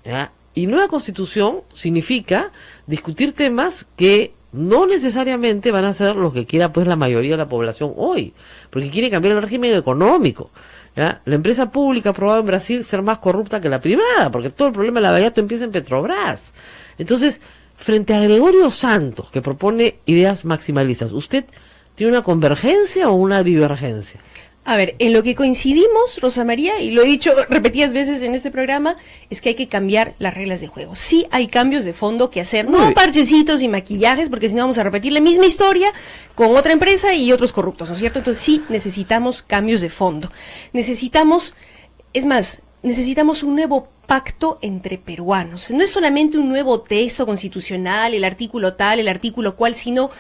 ¿ya? Y nueva constitución significa discutir temas que no necesariamente van a ser los que quiera pues la mayoría de la población hoy, porque quiere cambiar el régimen económico, ¿ya? La empresa pública ha probado en Brasil ser más corrupta que la privada, porque todo el problema de la Bayato empieza en Petrobras. Entonces, frente a Gregorio Santos, que propone ideas maximalistas, ¿usted tiene una convergencia o una divergencia? A ver, en lo que coincidimos, Rosa María, y lo he dicho repetidas veces en este programa, es que hay que cambiar las reglas de juego. Sí hay cambios de fondo que hacer, no parchecitos y maquillajes, porque si no vamos a repetir la misma historia con otra empresa y otros corruptos, ¿no es cierto? Entonces sí necesitamos cambios de fondo. Necesitamos un nuevo pacto entre peruanos. No es solamente un nuevo texto constitucional, el artículo tal, el artículo cual, sino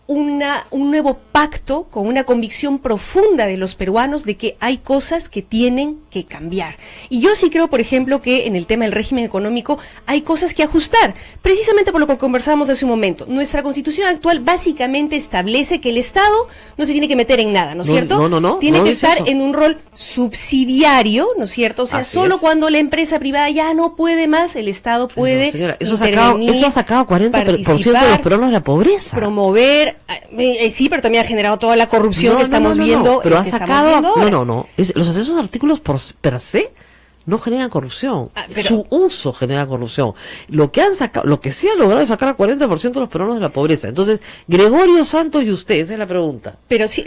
un nuevo pacto con una convicción profunda de los peruanos de que hay cosas que tienen que cambiar. Y yo sí creo, por ejemplo, que en el tema del régimen económico hay cosas que ajustar, precisamente por lo que conversábamos hace un momento. Nuestra Constitución actual básicamente establece que el Estado no se tiene que meter en nada, ¿no es cierto? No. Tiene que estar en un rol subsidiario, ¿no es cierto? O sea, solo cuando la empresa privada ya no puede más, el Estado puede señora, eso ha sacado 40% de los peruanos de la pobreza. Promover, sí, pero también ha generado toda la corrupción que estamos viendo. Pero ha sacado, esos artículos per se no generan corrupción, su uso genera corrupción. Lo que sí ha logrado es sacar a 40% de los peruanos de la pobreza. Entonces, Gregorio Santos y usted, esa es la pregunta. Pero sí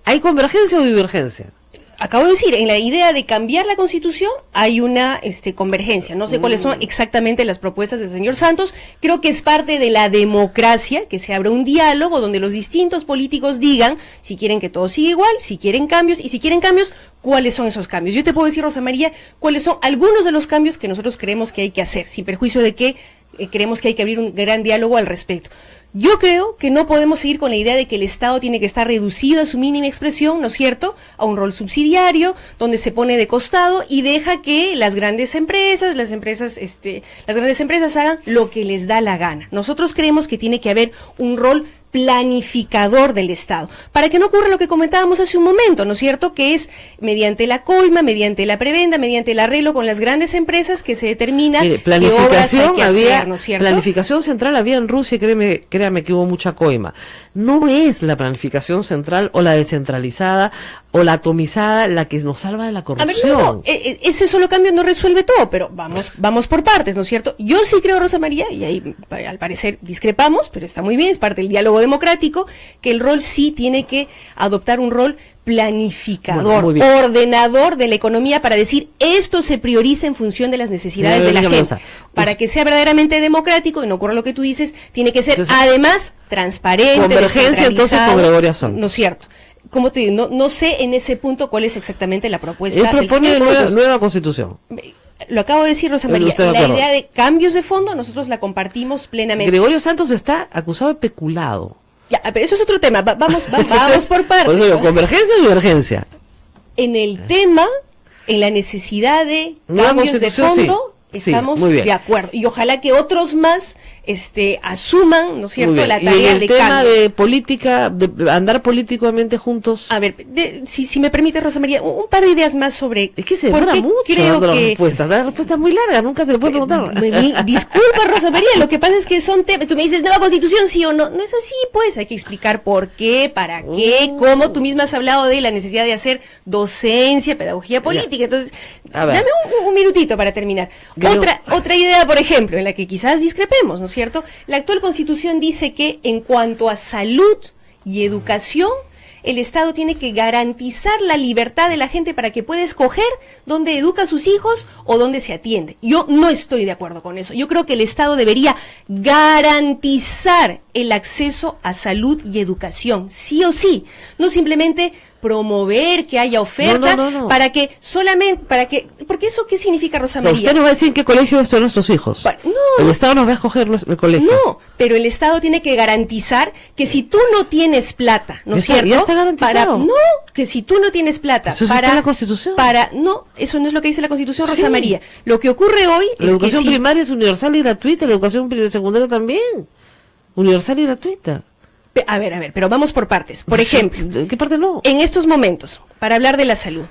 ¿hay convergencia o divergencia? Acabo de decir, en la idea de cambiar la Constitución hay una convergencia. No sé cuáles son exactamente las propuestas del señor Santos. Creo que es parte de la democracia que se abra un diálogo donde los distintos políticos digan si quieren que todo siga igual, si quieren cambios, y si quieren cambios, cuáles son esos cambios. Yo te puedo decir, Rosa María, cuáles son algunos de los cambios que nosotros creemos que hay que hacer, sin perjuicio de que creemos que hay que abrir un gran diálogo al respecto. Yo creo que no podemos seguir con la idea de que el Estado tiene que estar reducido a su mínima expresión, ¿no es cierto?, a un rol subsidiario, donde se pone de costado y deja que las grandes empresas hagan lo que les da la gana. Nosotros creemos que tiene que haber un rol planificador del Estado, para que no ocurra lo que comentábamos hace un momento, ¿no es cierto?, que es mediante la coima, mediante la prebenda, mediante el arreglo con las grandes empresas que se determina qué obras hay que hacer, ¿no es cierto? Planificación central había en Rusia, créame que hubo mucha coima. No es la planificación central o la descentralizada o la atomizada la que nos salva de la corrupción. A ver, ese solo cambio no resuelve todo, pero vamos por partes, ¿no es cierto? Yo sí creo, Rosa María, y ahí al parecer discrepamos, pero está muy bien, es parte del diálogo democrático, que el rol sí tiene que adoptar un rol planificador, ordenador de la economía, para decir esto se prioriza en función de las necesidades de la gente. Para que sea verdaderamente democrático y no ocurra lo que tú dices, tiene que ser además transparente, convergencia entonces con Gregorio Santos. ¿No es cierto? Como te digo, no sé en ese punto cuál es exactamente la propuesta. Él propone nueva constitución. Lo acabo de decir, Rosa María, la idea de cambios de fondo nosotros la compartimos plenamente. Gregorio Santos está acusado de peculado. Ya, pero eso es otro tema, vamos por partes. Por eso digo, ¿convergencia o divergencia? En el tema, en la necesidad de cambios de fondo, estamos de acuerdo. Y ojalá que otros más asuman, ¿no es cierto?, la tarea de cambio. Y en el tema de política, de andar políticamente juntos. A ver, si me permite, Rosa María, un par de ideas más sobre... Es que se demora mucho dando las respuestas. La respuesta es muy larga, nunca se le puede preguntar. Disculpa, Rosa María, lo que pasa es que son temas... Tú me dices, ¿nueva constitución, sí o no? No es así, pues. Hay que explicar por qué, para qué, cómo. Tú misma has hablado de la necesidad de docencia, pedagogía política. Entonces, dame un minutito para terminar. Otra idea, por ejemplo, en la que quizás discrepemos, ¿no es cierto? La actual Constitución dice que en cuanto a salud y educación, el Estado tiene que garantizar la libertad de la gente para que pueda escoger dónde educa a sus hijos o dónde se atiende. Yo no estoy de acuerdo con eso. Yo creo que el Estado debería garantizar el acceso a salud y educación, sí o sí, no simplemente promover que haya oferta, No. porque eso ¿qué significa, Rosa O sea, María? usted nos va a decir en qué colegio están nuestros hijos. El Estado nos va a escoger el colegio. No, pero el Estado tiene que garantizar que si tú no tienes plata, ¿no es cierto? Ya está garantizado. Que si tú no tienes plata Eso está en la Constitución. No, eso no es lo que dice la Constitución, Rosa María. Lo que ocurre hoy La es educación que primaria es universal y gratuita, la educación secundaria también. Universal y gratuita. A ver, pero vamos por partes. Por ejemplo, ¿qué parte no? En estos momentos, para hablar de la salud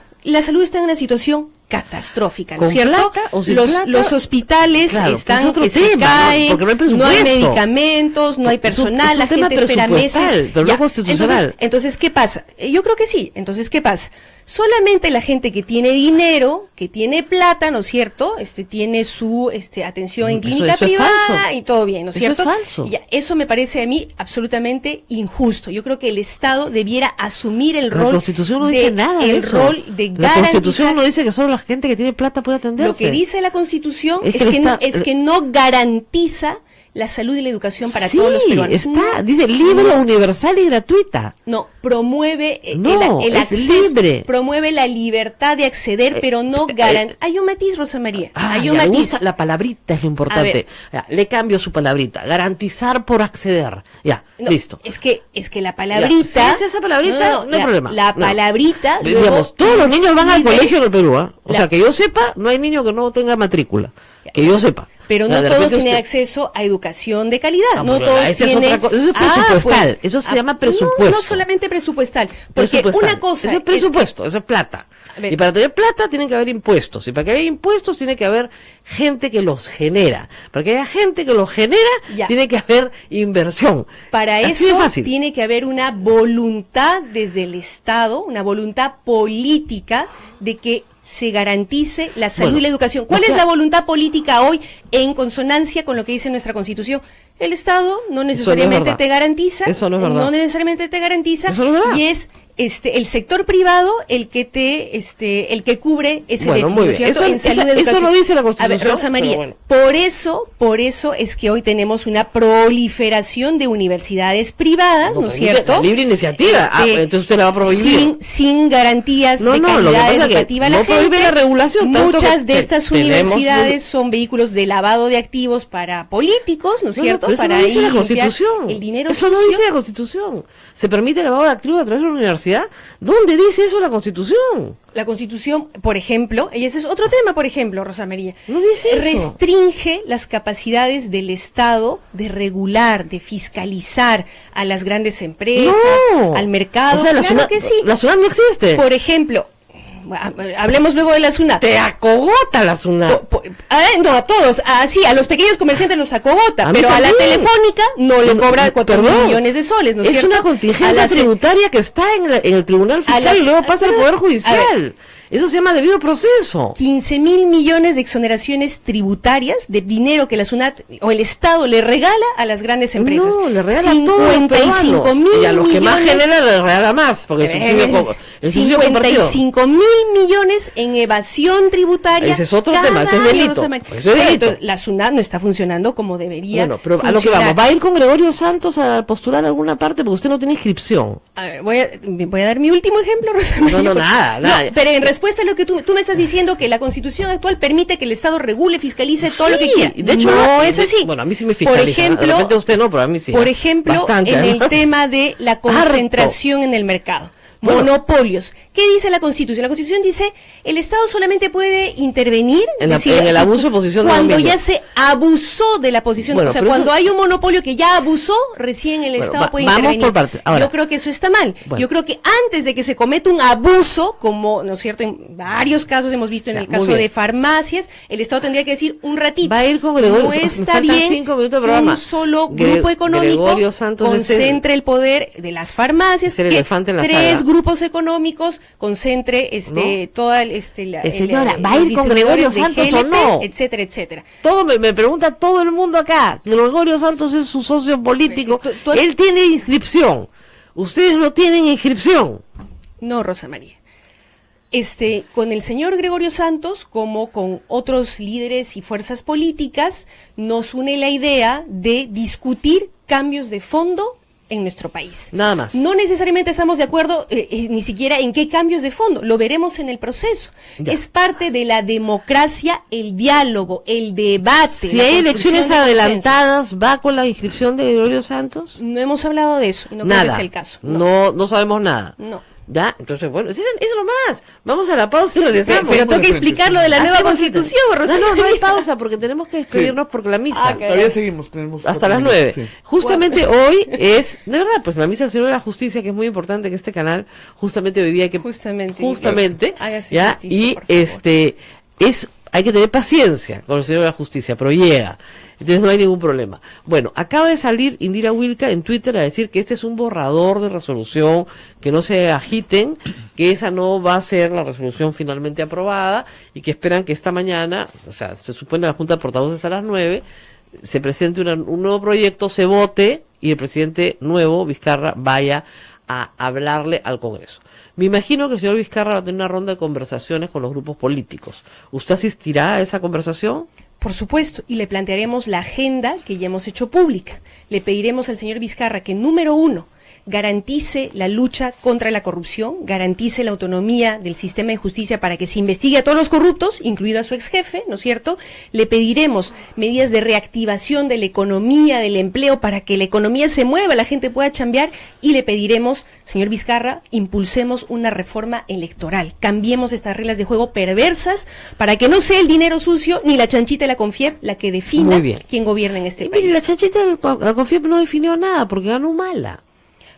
está en una situación catastrófica, ¿no es cierto? ¿Con plata o sin plata? Los hospitales están es otro que tema, se caen, porque no hay no presupuesto. hay medicamentos, no hay personal, es un la tema gente espera meses. presupuestal, pero no constitucional. Entonces, ¿qué pasa? Yo creo que sí. Entonces, ¿qué pasa? Solamente la gente que tiene dinero, que tiene plata, ¿no es cierto? Tiene su atención en clínica eso es privada falso. y todo bien, ¿no es Eso cierto? es falso. Ya, eso me parece a mí absolutamente injusto. Yo creo que el Estado debiera asumir el rol. La Constitución no dice nada de eso. rol de La garantizar. Constitución no dice que solo la gente que tiene plata puede atenderse. Lo que dice la Constitución es que no garantiza la salud y la educación para sí, todos los peruanos. dice libre, universal y gratuita. No, promueve el es acceso, libre. promueve la libertad de acceder, pero no garantiza. Hay un matiz, Rosa María. Hay un me matiz. gusta, la palabrita es lo importante. Ya, le cambio su palabrita. Garantizar por acceder. Ya, listo. Es que la palabrita. Si hace esa palabrita, no hay problema. La palabrita. Digamos, todos los niños van al colegio en el Perú. O sea, que yo sepa, no hay niño que no tenga matrícula. Que yo sepa. Pero no todos tienen acceso a educación de calidad. No todos tienen. Eso es presupuestal. Eso se llama presupuesto. No solamente presupuestal. Porque una cosa. Eso es presupuesto, eso es plata. Y para tener plata tienen que haber impuestos. Y para que haya impuestos tiene que haber gente que los genera. Para que haya gente que los genera, tiene que haber inversión. Para Así eso de fácil. tiene que haber una voluntad desde el Estado, una voluntad política de que se garantice la salud y la educación. ¿Cuál es la voluntad política hoy en consonancia con lo que dice nuestra Constitución? El Estado no necesariamente te garantiza, eso no es verdad. no necesariamente te garantiza, eso no es verdad. y es el sector privado el que el que cubre ese Bueno, déficit, muy ¿no es bien. cierto? En salud y educación. Eso lo dice la Constitución. A ver, Rosa María, bueno. por eso es que hoy tenemos una proliferación de universidades privadas, ¿no es cierto? La libre iniciativa. Entonces usted la va a prohibir. Sin garantías de calidad educativa a la gente. No prohíbe la regulación. Muchas de estas universidades son vehículos de lavado de activos para políticos, ¿no es cierto? Pero eso para no dice la Constitución. el dinero eso no sucio. dice la Constitución. ¿Se permite el lavado de activos a través de la universidad? ¿Dónde dice eso la Constitución? La Constitución, por ejemplo, y ese es otro tema, por ejemplo, Rosa María, no dice eso. Restringe las capacidades del Estado de regular, de fiscalizar a las grandes empresas, al mercado. O sea, la SUNAT, que sí. La SUNAT no existe. Por ejemplo, hablemos luego de la SUNAT. Te acogota la SUNAT. No, a todos, a los pequeños comerciantes los acogota, pero a la Telefónica no le cobra 4.000 millones de soles, ¿no es cierto? Es una contingencia tributaria que está en el Tribunal Fiscal y luego pasa al Poder Judicial. Eso se llama debido proceso. 15.000 millones de exoneraciones tributarias de dinero que la SUNAT o el Estado le regala a las grandes empresas. No, le regala a todos los peruanos. Y a los que más generan le regala más, porque el subsidio 55.000 millones en evasión tributaria. Ese es otro tema, ese es delito. Entonces, la SUNAT no está funcionando como debería. Bueno, pero funcionar. a lo que vamos, ¿va a ir con Gregorio Santos a postular alguna parte? Porque usted no tiene inscripción. A ver, voy a dar mi último ejemplo, Rosa María. No, nada. Pero en respuesta a lo que tú me estás diciendo, que la Constitución actual permite que el Estado regule, fiscalice todo lo que quiera. De hecho, no es así. Bueno, a mí sí me fiscaliza. Por ejemplo, de repente usted no, pero a mí sí. Por ejemplo, bastante, en el tema de la concentración en el mercado. Monopolios. ¿Qué dice la Constitución? La Constitución dice, el Estado solamente puede intervenir en el abuso de posición cuando ya se abusó de la posición. O sea, cuando hay un monopolio que ya abusó, recién el Estado puede intervenir. Por parte. Ahora, yo creo que eso está mal. Yo creo que antes de que se cometa un abuso, como, ¿no es cierto?, en varios casos hemos visto en el caso de farmacias, el Estado tendría que decir un ratito. Va a ir con Gregorio. No está bien que un solo grupo económico concentre el poder de las farmacias, el elefante en la tres grupos económicos concentre toda señora, ¿va a ir con Gregorio Santos GLP, o no? etcétera, etcétera. Todo me pregunta todo el mundo acá. Gregorio Santos es su socio político. Él tiene inscripción. Ustedes no tienen inscripción. No, Rosa María. Con el señor Gregorio Santos, como con otros líderes y fuerzas políticas, nos une la idea de discutir cambios de fondo en nuestro país. Nada más. No necesariamente estamos de acuerdo ni siquiera en qué cambios de fondo, lo veremos en el proceso. Ya. Es parte de la democracia el diálogo, el debate. Si hay elecciones adelantadas, ¿va con la inscripción de Gregorio Santos? No hemos hablado de eso, y no creo que sea el caso. No sabemos nada. No. ¿Ya? Entonces, bueno, eso es lo más. Vamos a la pausa y regresamos. Pero tengo que explicar lo de la nueva constitución, Rosalía. No hay pausa porque tenemos que despedirnos porque la misa. Todavía seguimos. Tenemos hasta las 9. Sí. Justamente hoy es, de verdad, pues la misa del Señor de la Justicia, que es muy importante que este canal, justamente hoy día hay que... Justamente. ¿Ya? Y hay que tener paciencia con el Señor de la Justicia, pero llega. Entonces no hay ningún problema. Bueno, acaba de salir Indira Wilka en Twitter a decir que este es un borrador de resolución, que no se agiten, que esa no va a ser la resolución finalmente aprobada y que esperan que esta mañana, o sea, se supone la Junta de Portavoces a las 9, se presente un nuevo proyecto, se vote y el presidente nuevo, Vizcarra, vaya a hablarle al Congreso. Me imagino que el señor Vizcarra va a tener una ronda de conversaciones con los grupos políticos. ¿Usted asistirá a esa conversación? Por supuesto, y le plantearemos la agenda que ya hemos hecho pública. Le pediremos al señor Vizcarra que, número 1, garantice la lucha contra la corrupción, garantice la autonomía del sistema de justicia para que se investigue a todos los corruptos, incluido a su ex jefe, ¿no es cierto? Le pediremos medidas de reactivación de la economía, del empleo, para que la economía se mueva, la gente pueda chambear, y le pediremos, señor Vizcarra, impulsemos una reforma electoral, cambiemos estas reglas de juego perversas para que no sea el dinero sucio ni la chanchita de la Confiep la que defina quién gobierna en este país. Mire, la chanchita de la Confiep no definió nada porque ganó mala.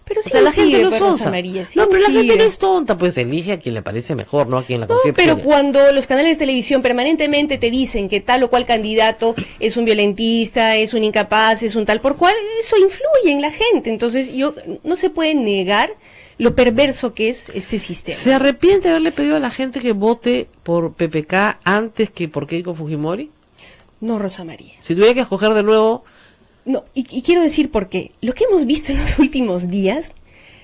Pero sí, o sea, la gente no es tonta. Rosa María, sí, no, pero la gente no es tonta, pues elige a quien le parece mejor, no a quien la confía. No, pero cuando los canales de televisión permanentemente te dicen que tal o cual candidato es un violentista, es un incapaz, es un tal por cual, eso influye en la gente. Entonces, no se puede negar lo perverso que es este sistema. ¿Se arrepiente de haberle pedido a la gente que vote por PPK antes que por Keiko Fujimori? No, Rosa María. Si tuviera que escoger de nuevo... No, y quiero decir porque lo que hemos visto en los últimos días,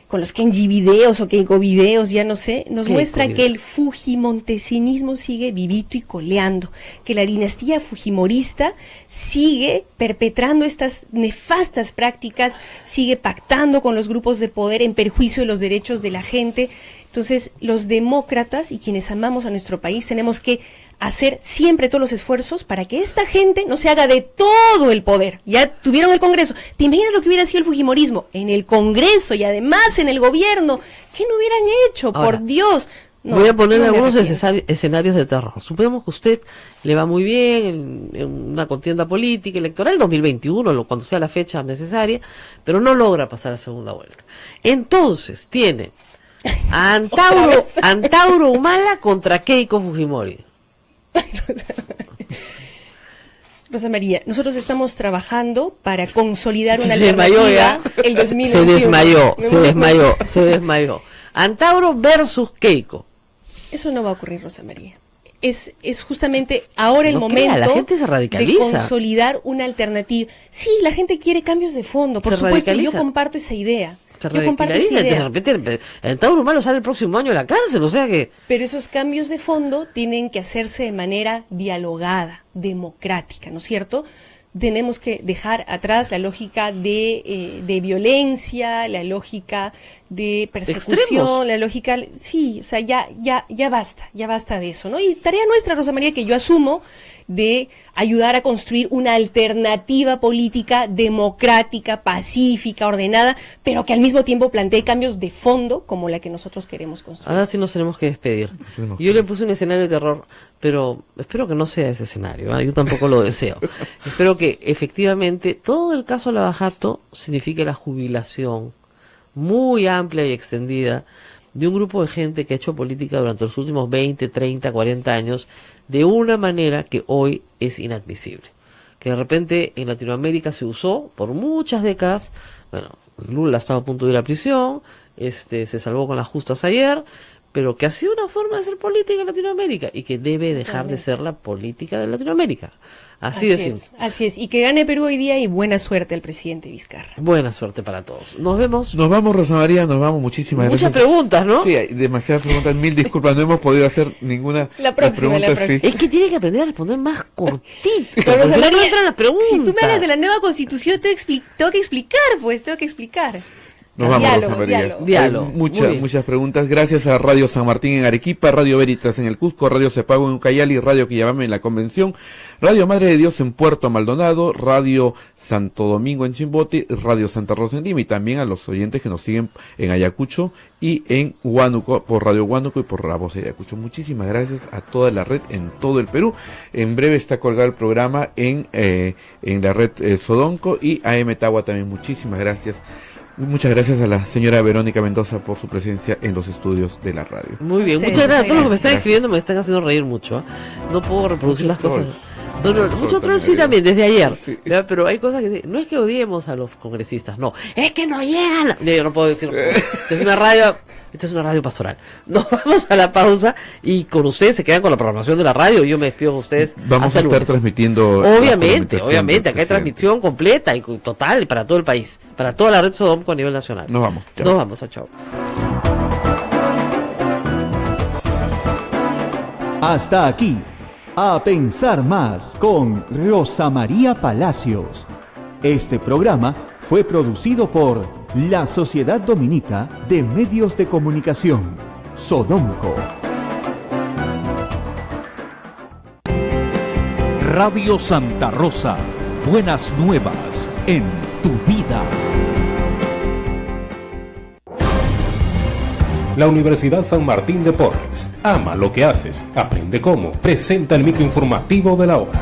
con los Kenji videos o Keiko videos, ya no sé, nos muestra que el fujimontesinismo sigue vivito y coleando, que la dinastía fujimorista sigue perpetrando estas nefastas prácticas, sigue pactando con los grupos de poder en perjuicio de los derechos de la gente. Entonces, los demócratas y quienes amamos a nuestro país tenemos que hacer siempre todos los esfuerzos para que esta gente no se haga de todo el poder. Ya tuvieron el Congreso. ¿Te imaginas lo que hubiera sido el fujimorismo en el Congreso y además en el gobierno? ¿Qué no hubieran hecho? Ahora, por Dios. No, voy a poner algunos escenarios de terror. Suponemos que usted le va muy bien en una contienda política, electoral, 2021, cuando sea la fecha necesaria, pero no logra pasar a segunda vuelta. Entonces, tiene a Antauro Humala contra Keiko Fujimori. Rosa María, nosotros estamos trabajando para consolidar una alternativa el 2021. Se desmayó. Antauro versus Keiko. Eso no va a ocurrir, Rosa María. Es justamente ahora el momento la gente se radicaliza. De consolidar una alternativa. Sí, la gente quiere cambios de fondo, por supuesto, yo comparto esa idea. De repente el Tauro Humano sale el próximo año de la cárcel, o sea que... Pero esos cambios de fondo tienen que hacerse de manera dialogada, democrática, ¿no es cierto? Tenemos que dejar atrás la lógica de violencia, la lógica de persecución, extremos. La lógica... Sí, o sea, ya basta de eso, ¿no? Y tarea nuestra, Rosa María, que yo asumo, de ayudar a construir una alternativa política democrática, pacífica, ordenada, pero que al mismo tiempo plantee cambios de fondo como la que nosotros queremos construir. Ahora sí nos tenemos que despedir. Yo le puse un escenario de terror, pero espero que no sea ese escenario, ¿eh? Yo tampoco lo deseo. Espero que efectivamente todo el caso Lava Jato signifique la jubilación muy amplia y extendida de un grupo de gente que ha hecho política durante los últimos 20, 30, 40 años de una manera que hoy es inadmisible. Que de repente en Latinoamérica se usó por muchas décadas. Bueno, Lula estaba a punto de ir a prisión, se salvó con las justas ayer, pero que ha sido una forma de hacer política en Latinoamérica y que debe dejar de ser la política de Latinoamérica. Así de simple. Así es. Y que gane Perú hoy día y buena suerte al presidente Vizcarra. Buena suerte para todos. Nos vemos. Nos vamos, Rosa María, nos vamos. Muchísimas gracias. Muchas preguntas, ¿no? Sí, hay demasiadas preguntas. Mil disculpas, no hemos podido hacer ninguna. La próxima. Sí. Es que tiene que aprender a responder más cortito. Pero Rosa María, no entran las preguntas. Si tú me hablas de la nueva constitución, tengo que explicar. Nos vamos, Rosa María. Diálogo. Muchas preguntas. Gracias a Radio San Martín en Arequipa, Radio Veritas en el Cusco, Radio Cepago en Ucayali, Radio Quillabamba en la Convención, Radio Madre de Dios en Puerto Maldonado, Radio Santo Domingo en Chimbote, Radio Santa Rosa en Lima, y también a los oyentes que nos siguen en Ayacucho y en Huánuco, por Radio Huánuco y por La Voz de Ayacucho. Muchísimas gracias a toda la red en todo el Perú. En breve está colgado el programa en la red Sodonco y AM Tagua también. Muchísimas gracias. Muchas gracias a la señora Verónica Mendoza por su presencia en los estudios de la radio. Muy bien, muchas gracias. Todos los que me están escribiendo me están haciendo reír mucho. No puedo reproducir las cosas. Muchos trolls sí también, desde ayer. Sí. Pero hay cosas que no es que odiemos a los congresistas, no. Es que no llegan. Yo no puedo decir. Esta es una radio pastoral. Nos vamos a la pausa y con ustedes se quedan con la programación de la radio. Yo me despido con ustedes. Vamos a estar transmitiendo. Obviamente. Acá hay transmisión completa y total para todo el país. Para toda la red Sodom a nivel nacional. Nos vamos. Chao. Nos vamos. Chao. Hasta aquí. A pensar más con Rosa María Palacios. Este programa fue producido por la Sociedad Dominica de Medios de Comunicación, Sodomco. Radio Santa Rosa. Buenas nuevas en tu vida. La Universidad San Martín de Porres. Ama lo que haces. Aprende cómo. Presenta el microinformativo de la hora.